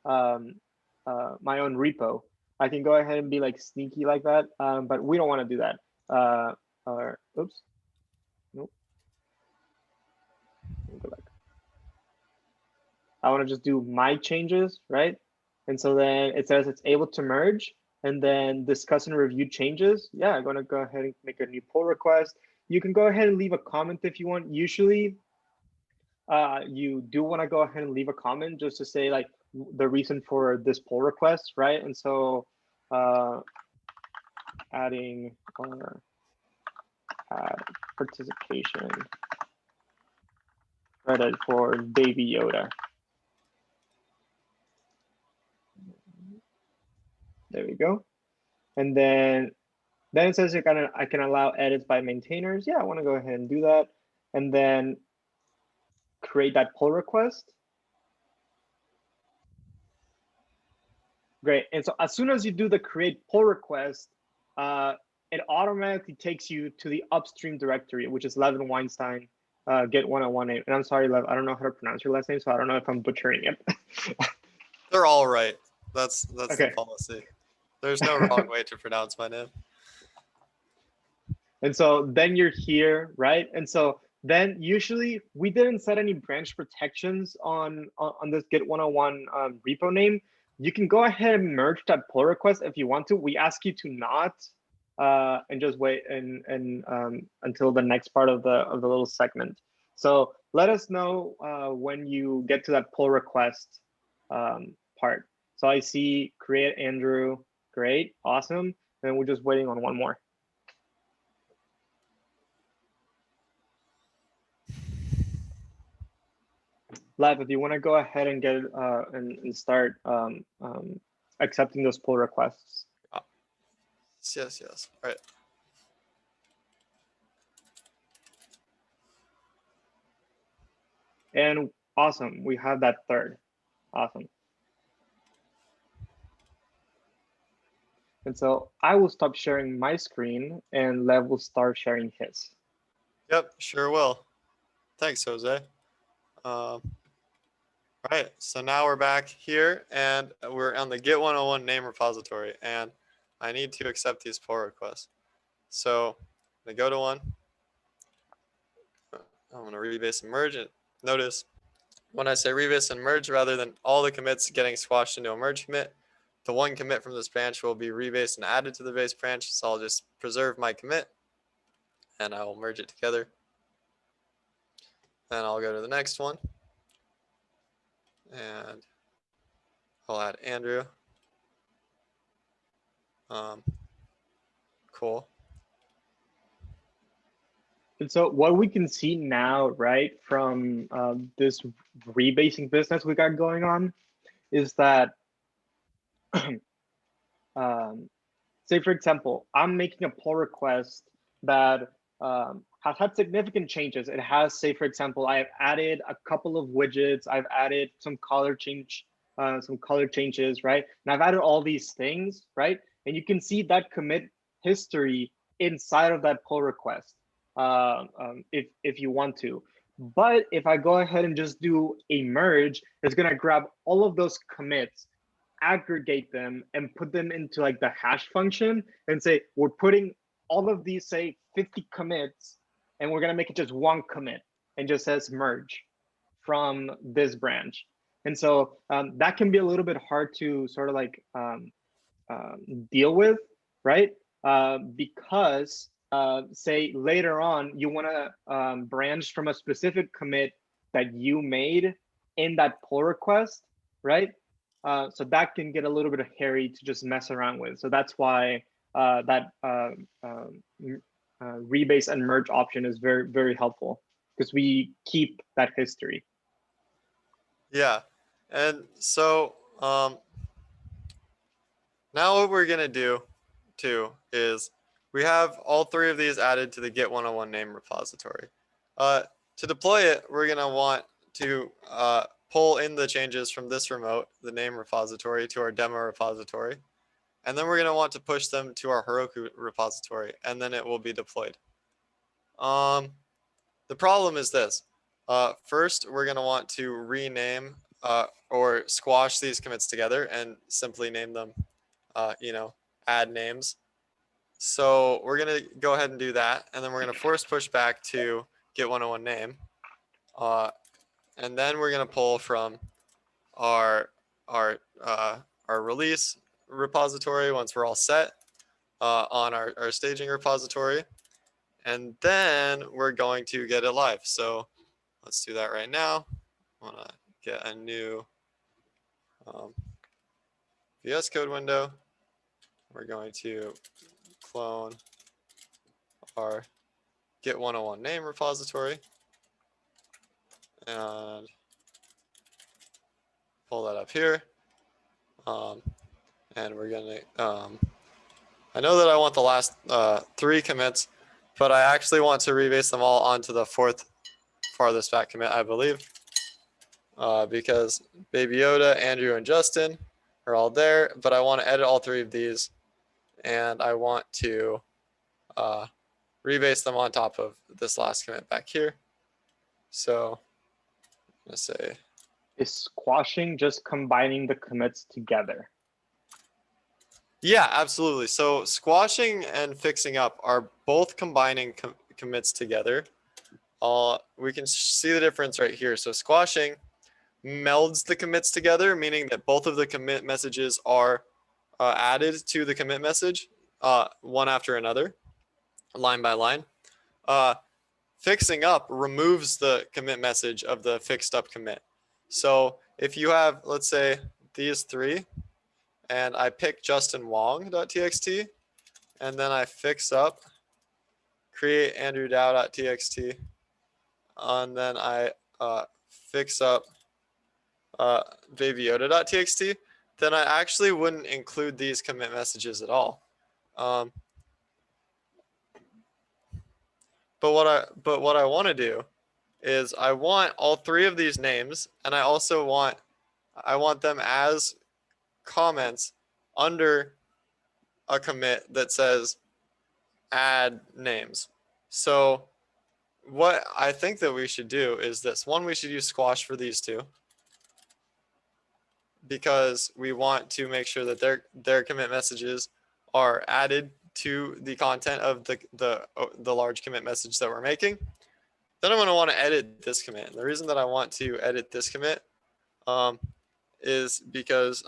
repo. I can go ahead and be like sneaky like that, but we don't want to do that. Oops, nope. Go back. I want to just do my changes, right? And so then it says it's able to merge. and then discuss and review changes. Yeah, I'm gonna go ahead and make a new pull request. You can go ahead and leave a comment if you want. Usually, you do want to go ahead and leave a comment just to say like the reason for this pull request, right? And so adding or add participation credit for Baby Yoda. There we go. And then it says I can allow edits by maintainers. Yeah, I want to go ahead and do that. And then create that pull request. Great. And so as soon as you do the create pull request, it automatically takes you to the upstream directory, which is Levin Weinstein Git 101 name. And I'm sorry, Lev, I don't know how to pronounce your last name, so I don't know if I'm butchering it. They're all right. That's Okay. the policy. There's no wrong way to pronounce my name. And so then you're here, right? And so then usually we didn't set any branch protections on this Git 101 repo name. You can go ahead and merge that pull request if you want to. We ask you to not, and just wait until the next part of the little segment. So let us know when you get to that pull request part. So I see create Andrew, great, awesome. And we're just waiting on one more. Lev, if you want to go ahead and get and start accepting those pull requests. Yes. All right. And awesome, we have that third. Awesome. And so I will stop sharing my screen and Lev will start sharing his. Yep, sure will. Thanks, Jose. All right, so now we're back here and we're on the Git 101 name repository, and I need to accept these pull requests. So I'm gonna go to one. I'm gonna rebase and merge it. Notice when I say rebase and merge, rather than all the commits getting squashed into a merge commit, the one commit from this branch will be rebased and added to the base branch. So I'll just preserve my commit and I will merge it together. Then I'll go to the next one and I'll add Andrew. Cool. And so what we can see now, right, from this rebasing business we got going on is that, say, for example, I'm making a pull request that has had significant changes. It has, say, for example, I've added a couple of widgets. I've added some color changes, right? And I've added all these things, right? And you can see that commit history inside of that pull request. If you want to. But if I go ahead and just do a merge, it's gonna grab all of those commits, aggregate them, and put them into like the hash function and say, we're putting all of these, say 50 commits, and we're gonna make it just one commit and just says merge from this branch. And so that can be a little bit hard to sort of like deal with, right? Because say later on you want to branch from a specific commit that you made in that pull request, right? So that can get a little bit hairy to just mess around with. So that's why that rebase and merge option is very, very helpful because we keep that history. Yeah, and so now what we're gonna do too is we have all three of these added to the Git 101 name repository. To deploy it, we're gonna want to pull in the changes from this remote, the name repository, to our demo repository. And then we're gonna want to push them to our Heroku repository, and then it will be deployed. The problem is this. First, we're gonna want to rename or squash these commits together and simply name them, add names. So we're gonna go ahead and do that, and then we're gonna force push back to Git 101 name, and then we're gonna pull from our release repository once we're all set on our staging repository. And then we're going to get it live. So let's do that right now. I want to get a new VS Code window. We're going to clone our Git 101 name repository and pull that up here. And we're going to, I know that I want the last 3 commits, but I actually want to rebase them all onto the 4th farthest back commit, I believe, because Baby Yoda, Andrew, and Justin are all there, but I want to edit all 3 of these, and I want to rebase them on top of this last commit back here. So I'm going to say, is squashing just combining the commits together? yeah, absolutely. So squashing and fixing up are both combining commits together. We can see the difference right here. So squashing melds the commits together, meaning that both of the commit messages are added to the commit message, one after another, line by line. Fixing up removes the commit message of the fixed up commit. So if you have, let's say, these 3, and I pick justinwong.txt, and then I fix up, create andrewdow.txt, and then I fix up babyyoda.txt, then I actually wouldn't include these commit messages at all. But what I want to do is I want all 3 of these names, and I also want them as comments under a commit that says add names. So what I think that we should do is this. One, we should use squash for these 2, because we want to make sure that their commit messages are added to the content of the large commit message that we're making. Then I'm going to want to edit this commit. And the reason that I want to edit this commit is because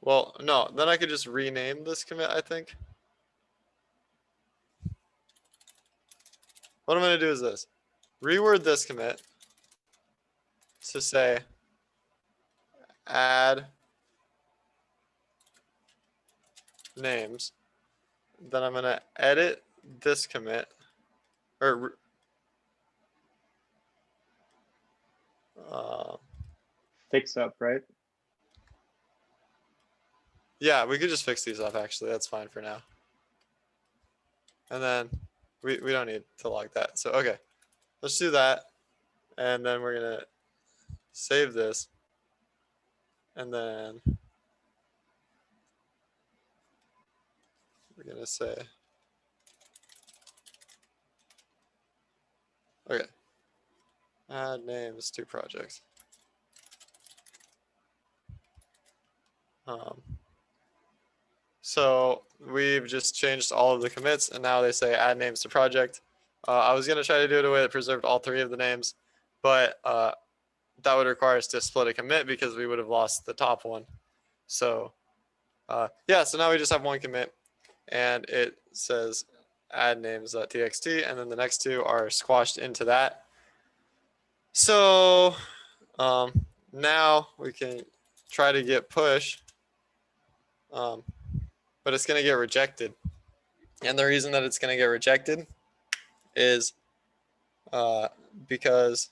well, no, then I could just rename this commit, I think. What I'm going to do is this. Reword this commit to say add names. Then I'm going to edit this commit, or Fix up, right? yeah, we could just fix these up, actually. That's fine for now. And then we don't need to log that. So, okay, let's do that. And then we're going to save this. And then we're going to say, okay, add names to project. So we've just changed all of the commits, and now they say add names to project. I was going to try to do it in a way that preserved all 3 of the names, but that would require us to split a commit because we would have lost the top one. So yeah, so now we just have 1 commit, and it says add names.txt, and then the next 2 are squashed into that. So now we can try to get push, but it's going to get rejected. And the reason that it's going to get rejected is because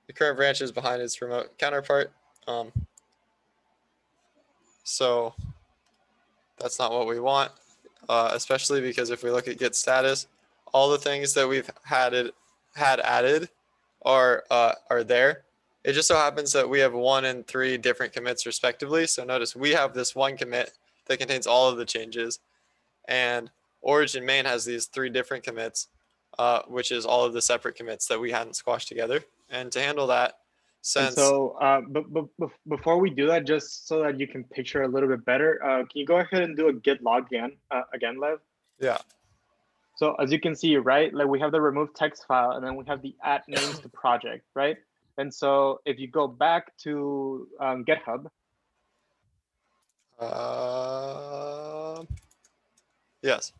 the current branch is behind its remote counterpart. So that's not what we want, especially because if we look at Git Status, all the things that we've had added are there. It just so happens that we have 1 and 3 different commits respectively. So notice we have this 1 commit that contains all of the changes, and origin main has these 3 different commits, which is all of the separate commits that we hadn't squashed together. And to handle that, since before we do that, just so that you can picture a little bit better, can you go ahead and do a Git log again, Lev? Yeah. So as you can see, right, like we have the remove text file, and then we have the add names to project, right? And so if you go back to GitHub, yes.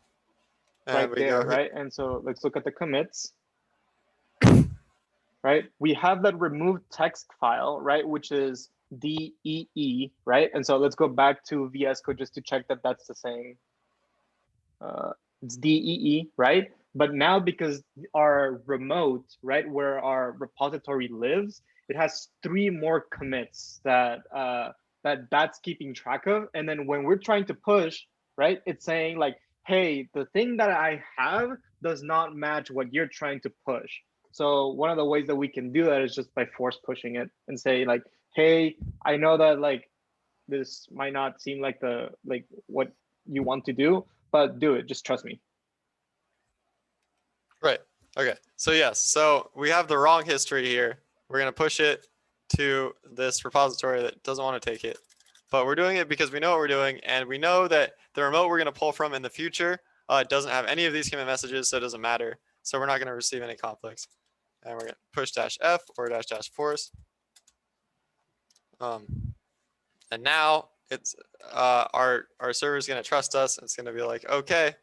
And right we there, go right? And so let's look at the commits, right? We have that removed text file, right? Which is DEE, right? And so let's go back to VS Code just to check that that's the same. It's DEE, right? But now because our remote, right, where our repository lives, it has 3 more commits that that's keeping track of. And then when we're trying to push, right, it's saying like, hey, the thing that I have does not match what you're trying to push. So one of the ways that we can do that is just by force pushing it and say like, hey, I know that like this might not seem like what you want to do, but do it. Just trust me. Right. Okay. So yes. So we have the wrong history here. We're going to push it to this repository that doesn't want to take it. But we're doing it because we know what we're doing, and we know that the remote we're going to pull from in the future doesn't have any of these commit messages, so it doesn't matter. So we're not going to receive any conflicts. And we're going to push -f or -force. And now it's our server is going to trust us. It's going to be like, okay,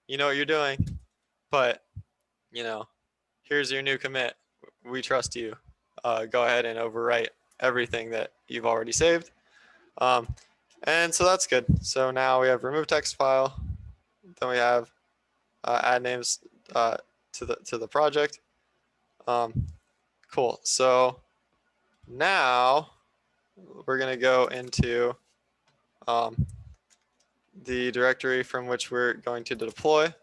you know what you're doing, but you know, here's your new commit. We trust you. Go ahead and overwrite everything that you've already saved. And so that's good. So now we have remove text file. Then we have add names to the project. Cool. So now we're gonna go into the directory from which we're going to deploy.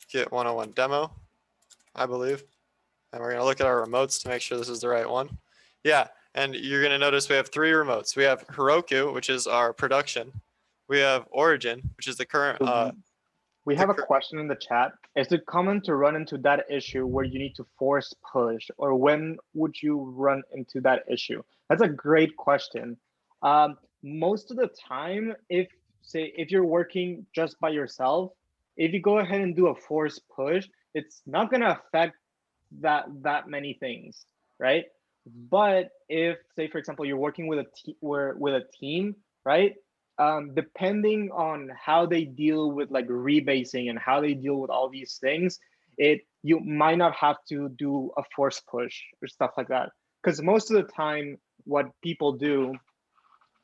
Git 101 demo, I believe. And we're gonna look at our remotes to make sure this is the right one. Yeah, and you're gonna notice we have 3 remotes. We have Heroku, which is our production. We have Origin, which is the current. We have a question in the chat. Is it common to run into that issue where you need to force push, or when would you run into that issue? That's a great question. Most of the time, if you're working just by yourself, if you go ahead and do a force push, it's not going to affect that many things, right? But if, say, for example, you're working with a team, right? Depending on how they deal with like rebasing and how they deal with all these things, you might not have to do a force push or stuff like that. Because most of the time, what people do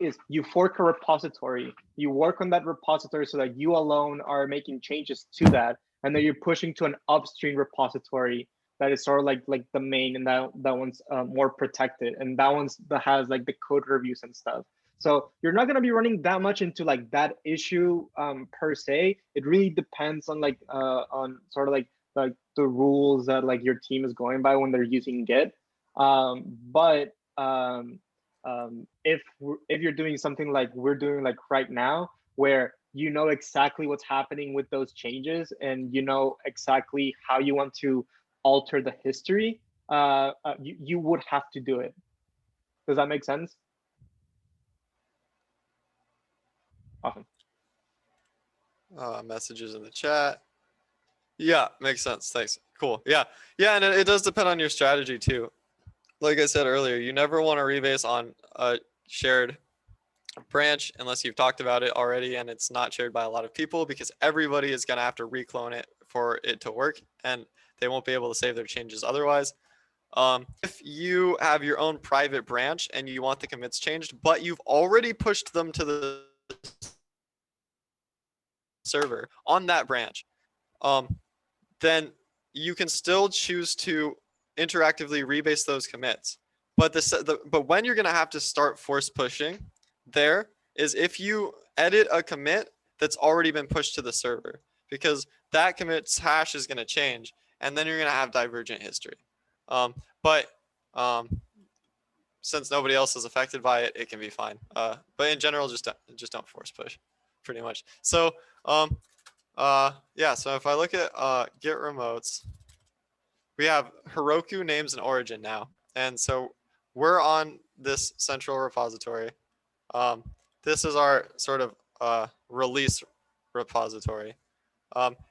is you fork a repository, you work on that repository so that you alone are making changes to that, and then you're pushing to an upstream repository that is sort of like the main, and that one's more protected, and that one's that has like the code reviews and stuff. So you're not going to be running that much into like that issue per se. It really depends on like on sort of like the rules that like your team is going by when they're using Git. If you're doing something like we're doing like right now, where you know exactly what's happening with those changes and you know exactly how you want to alter the history, you would have to do it. Does that make sense? Awesome. Messages in the chat. Yeah, makes sense. Thanks. Cool. Yeah, and it does depend on your strategy too. Like I said earlier, you never want to rebase on a shared branch unless you've talked about it already and it's not shared by a lot of people, because everybody is going to have to reclone it for it to work, and they won't be able to save their changes otherwise. If you have your own private branch and you want the commits changed, but you've already pushed them to the server on that branch, then you can still choose to interactively rebase those commits. But but when you're going to have to start force pushing there is if you edit a commit that's already been pushed to the server, because that commit's hash is going to change, and then you're going to have divergent history. But since nobody else is affected by it, it can be fine. But in general, just don't force push, pretty much. So yeah. So if I look at Git remotes, we have Heroku, names, and origin now, and so we're on this central repository. This is our sort of release repository.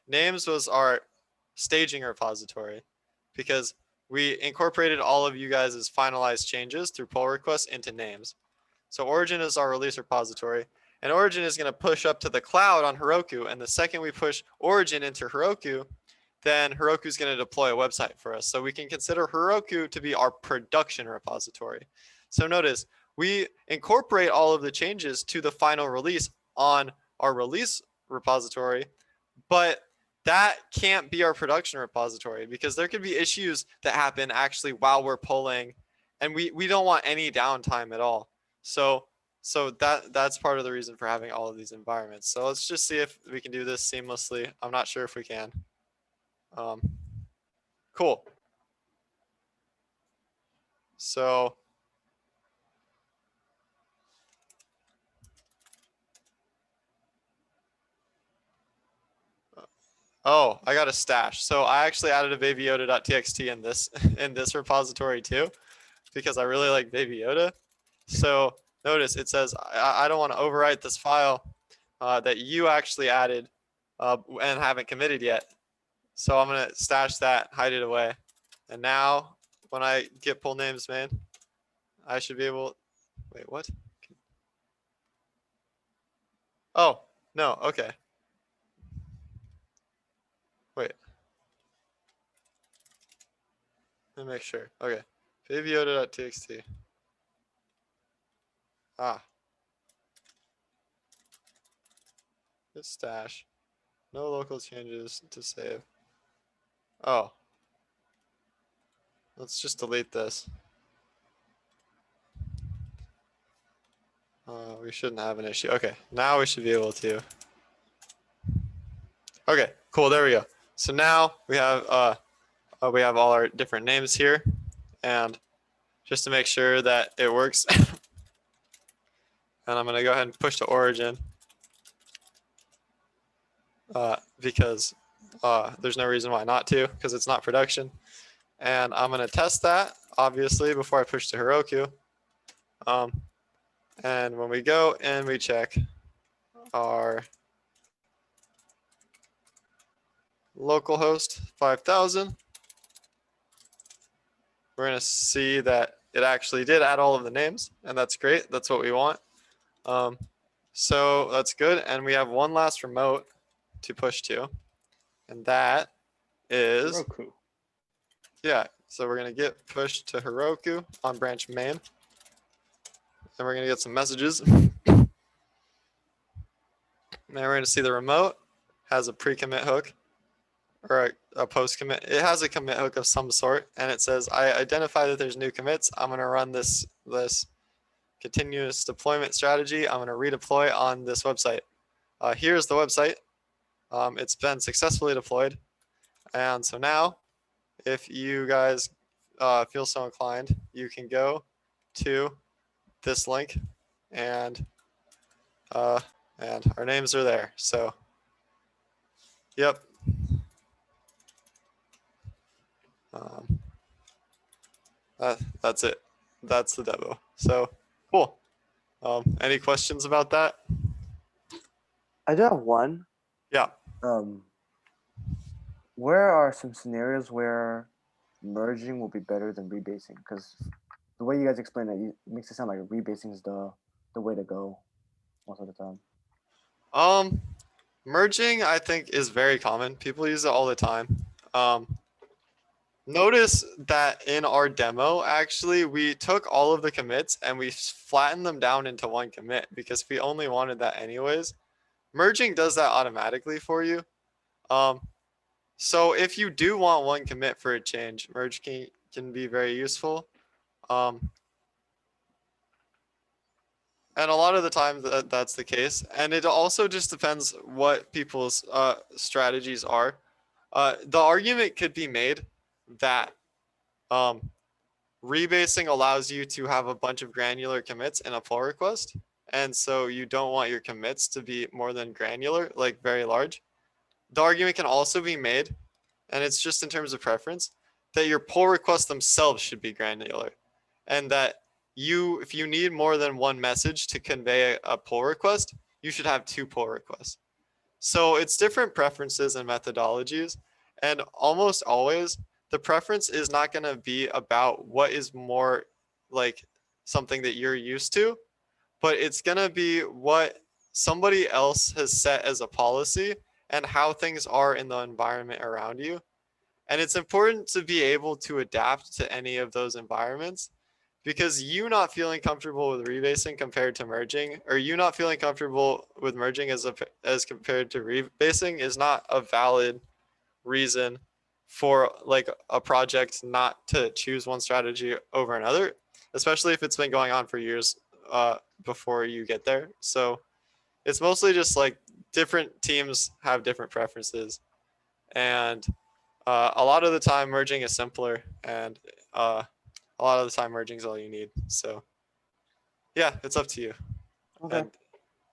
Names was our staging repository because we incorporated all of you guys' finalized changes through pull requests into names. So origin is our release repository, and origin is going to push up to the cloud on Heroku. And the second we push origin into Heroku, then Heroku is going to deploy a website for us. So we can consider Heroku to be our production repository. So notice we incorporate all of the changes to the final release on our release repository, but that can't be our production repository because there could be issues that happen actually while we're pulling, and we don't want any downtime at all. So that's part of the reason for having all of these environments. So let's just see if we can do this seamlessly. I'm not sure if we can. Cool. So oh, I got a stash. So I actually added a Baby Yoda.txt in this repository too, because I really like Baby Yoda. So notice it says I don't want to overwrite this file that you actually added and haven't committed yet. So I'm gonna stash that, hide it away, and now when I get pull names made, I should be able. Wait, what? Oh no, okay. Wait. Let me make sure. Okay. Baby Yoda.txt. Ah. Git stash. No local changes to save. Oh. Let's just delete this. We shouldn't have an issue. Okay. Now we should be able to. Okay. Cool. There we go. So now we have all our different names here, and just to make sure that it works, and I'm gonna go ahead and push to origin because there's no reason why not to, because it's not production. And I'm gonna test that obviously before I push to Heroku. And when we go and we check our localhost 5000, we're going to see that it actually did add all of the names, and that's great. That's what we want. So that's good. And we have one last remote to push to, and that is Heroku. Yeah. So we're going to get pushed to Heroku on branch main, and we're going to get some messages. Now we're going to see the remote has a pre-commit hook or a post-commit. It has a commit hook of some sort, and it says, I identify that there's new commits. I'm going to run this continuous deployment strategy. I'm going to redeploy on this website. Here's the website. It's been successfully deployed. And so now, if you guys feel so inclined, you can go to this link, and our names are there. So, yep. That's it. That's the demo. So, cool. Any questions about that? I do have one. Yeah. Where are some scenarios where merging will be better than rebasing? Because the way you guys explain it, it makes it sound like rebasing is the way to go most of the time. Merging, I think, is very common. People use it all the time. Notice that in our demo, actually, we took all of the commits and we flattened them down into one commit because we only wanted that anyways. Merging does that automatically for you. So if you do want one commit for a change, merge can be very useful. And a lot of the time that's the case. And it also just depends what people's strategies are. The argument could be made that rebasing allows you to have a bunch of granular commits in a pull request. And so you don't want your commits to be more than granular, like very large. The argument can also be made, and it's just in terms of preference, that your pull requests themselves should be granular. And that if you need more than one message to convey a pull request, you should have 2 pull requests. So it's different preferences and methodologies. And almost always, the preference is not going to be about what is more like something that you're used to, but it's going to be what somebody else has set as a policy and how things are in the environment around you. And it's important to be able to adapt to any of those environments, because you not feeling comfortable with rebasing compared to merging, or you not feeling comfortable with merging as compared to rebasing, is not a valid reason for like a project not to choose one strategy over another, especially if it's been going on for years before you get there. So it's mostly just like different teams have different preferences, and a lot of the time merging is simpler, and a lot of the time merging is all you need. So yeah, it's up to you. Okay.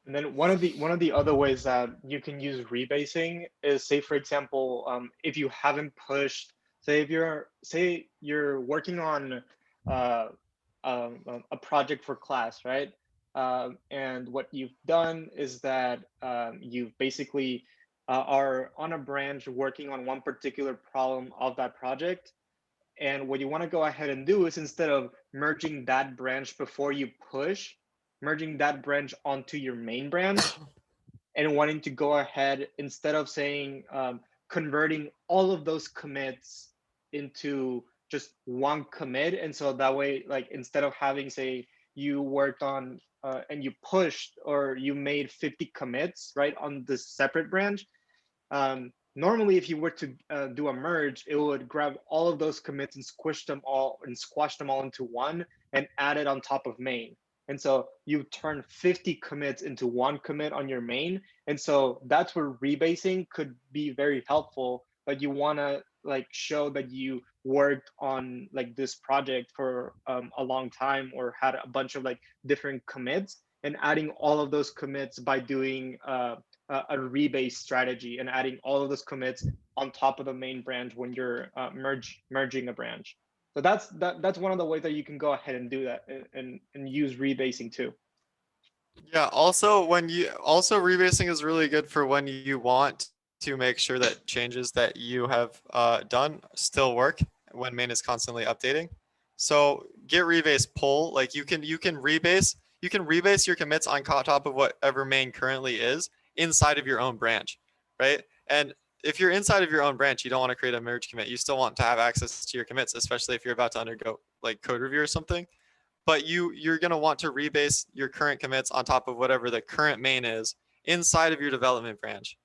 And then one of the other ways that you can use rebasing is, say for example, if you haven't pushed, say you're working on a project for class, right? And what you've done is that you've basically are on a branch working on one particular problem of that project. And what you want to go ahead and do is, instead of merging that branch before you push, merging that branch onto your main branch, and wanting to go ahead, instead of saying converting all of those commits into just one commit. And so that way, like instead of having, say, you worked on and you pushed or you made 50 commits, right, on this separate branch, normally if you were to do a merge, it would grab all of those commits and squish them all into one and add it on top of main. And so you turn 50 commits into one commit on your main. And so that's where rebasing could be very helpful. But you want to like show that you worked on like this project for a long time, or had a bunch of like different commits, and adding all of those commits by doing a rebase strategy and adding all of those commits on top of the main branch when you're merging a branch. So that's one of the ways that you can go ahead and do that, and use rebasing too. Yeah, also rebasing is really good for when you want to make sure that changes that you have done still work when main is constantly updating. So git rebase pull, like you can rebase your commits on top of whatever main currently is inside of your own branch, right? And if you're inside of your own branch, you don't want to create a merge commit. You still want to have access to your commits, especially if you're about to undergo like code review or something. But you're going to want to rebase your current commits on top of whatever the current main is inside of your development branch,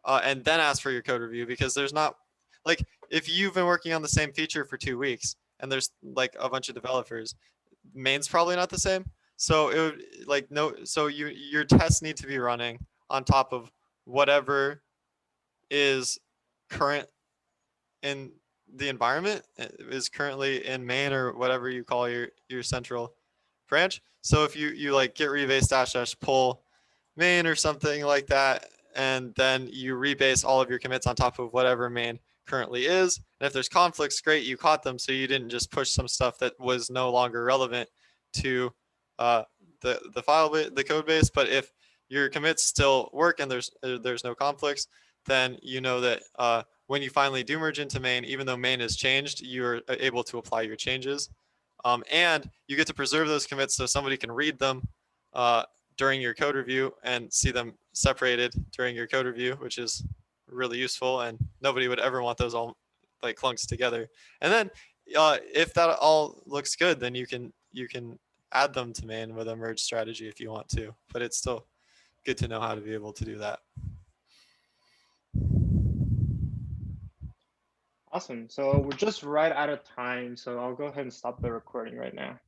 and then ask for your code review, because there's not, like, if you've been working on the same feature for 2 weeks and there's like a bunch of developers, main's probably not the same. So it would like so your tests need to be running on top of whatever is current in the environment, is currently in main, or whatever you call your central branch. So if you like git rebase -- pull main or something like that, and then you rebase all of your commits on top of whatever main currently is. And if there's conflicts, great, you caught them, so you didn't just push some stuff that was no longer relevant to the code base. But if your commits still work and there's no conflicts, then you know that when you finally do merge into main, even though main has changed, you're able to apply your changes. And you get to preserve those commits so somebody can read them during your code review and see them separated during your code review, which is really useful. And nobody would ever want those all like clunks together. And then if that all looks good, then you can add them to main with a merge strategy if you want to. But it's still good to know how to be able to do that. Awesome. So we're just right out of time. So I'll go ahead and stop the recording right now.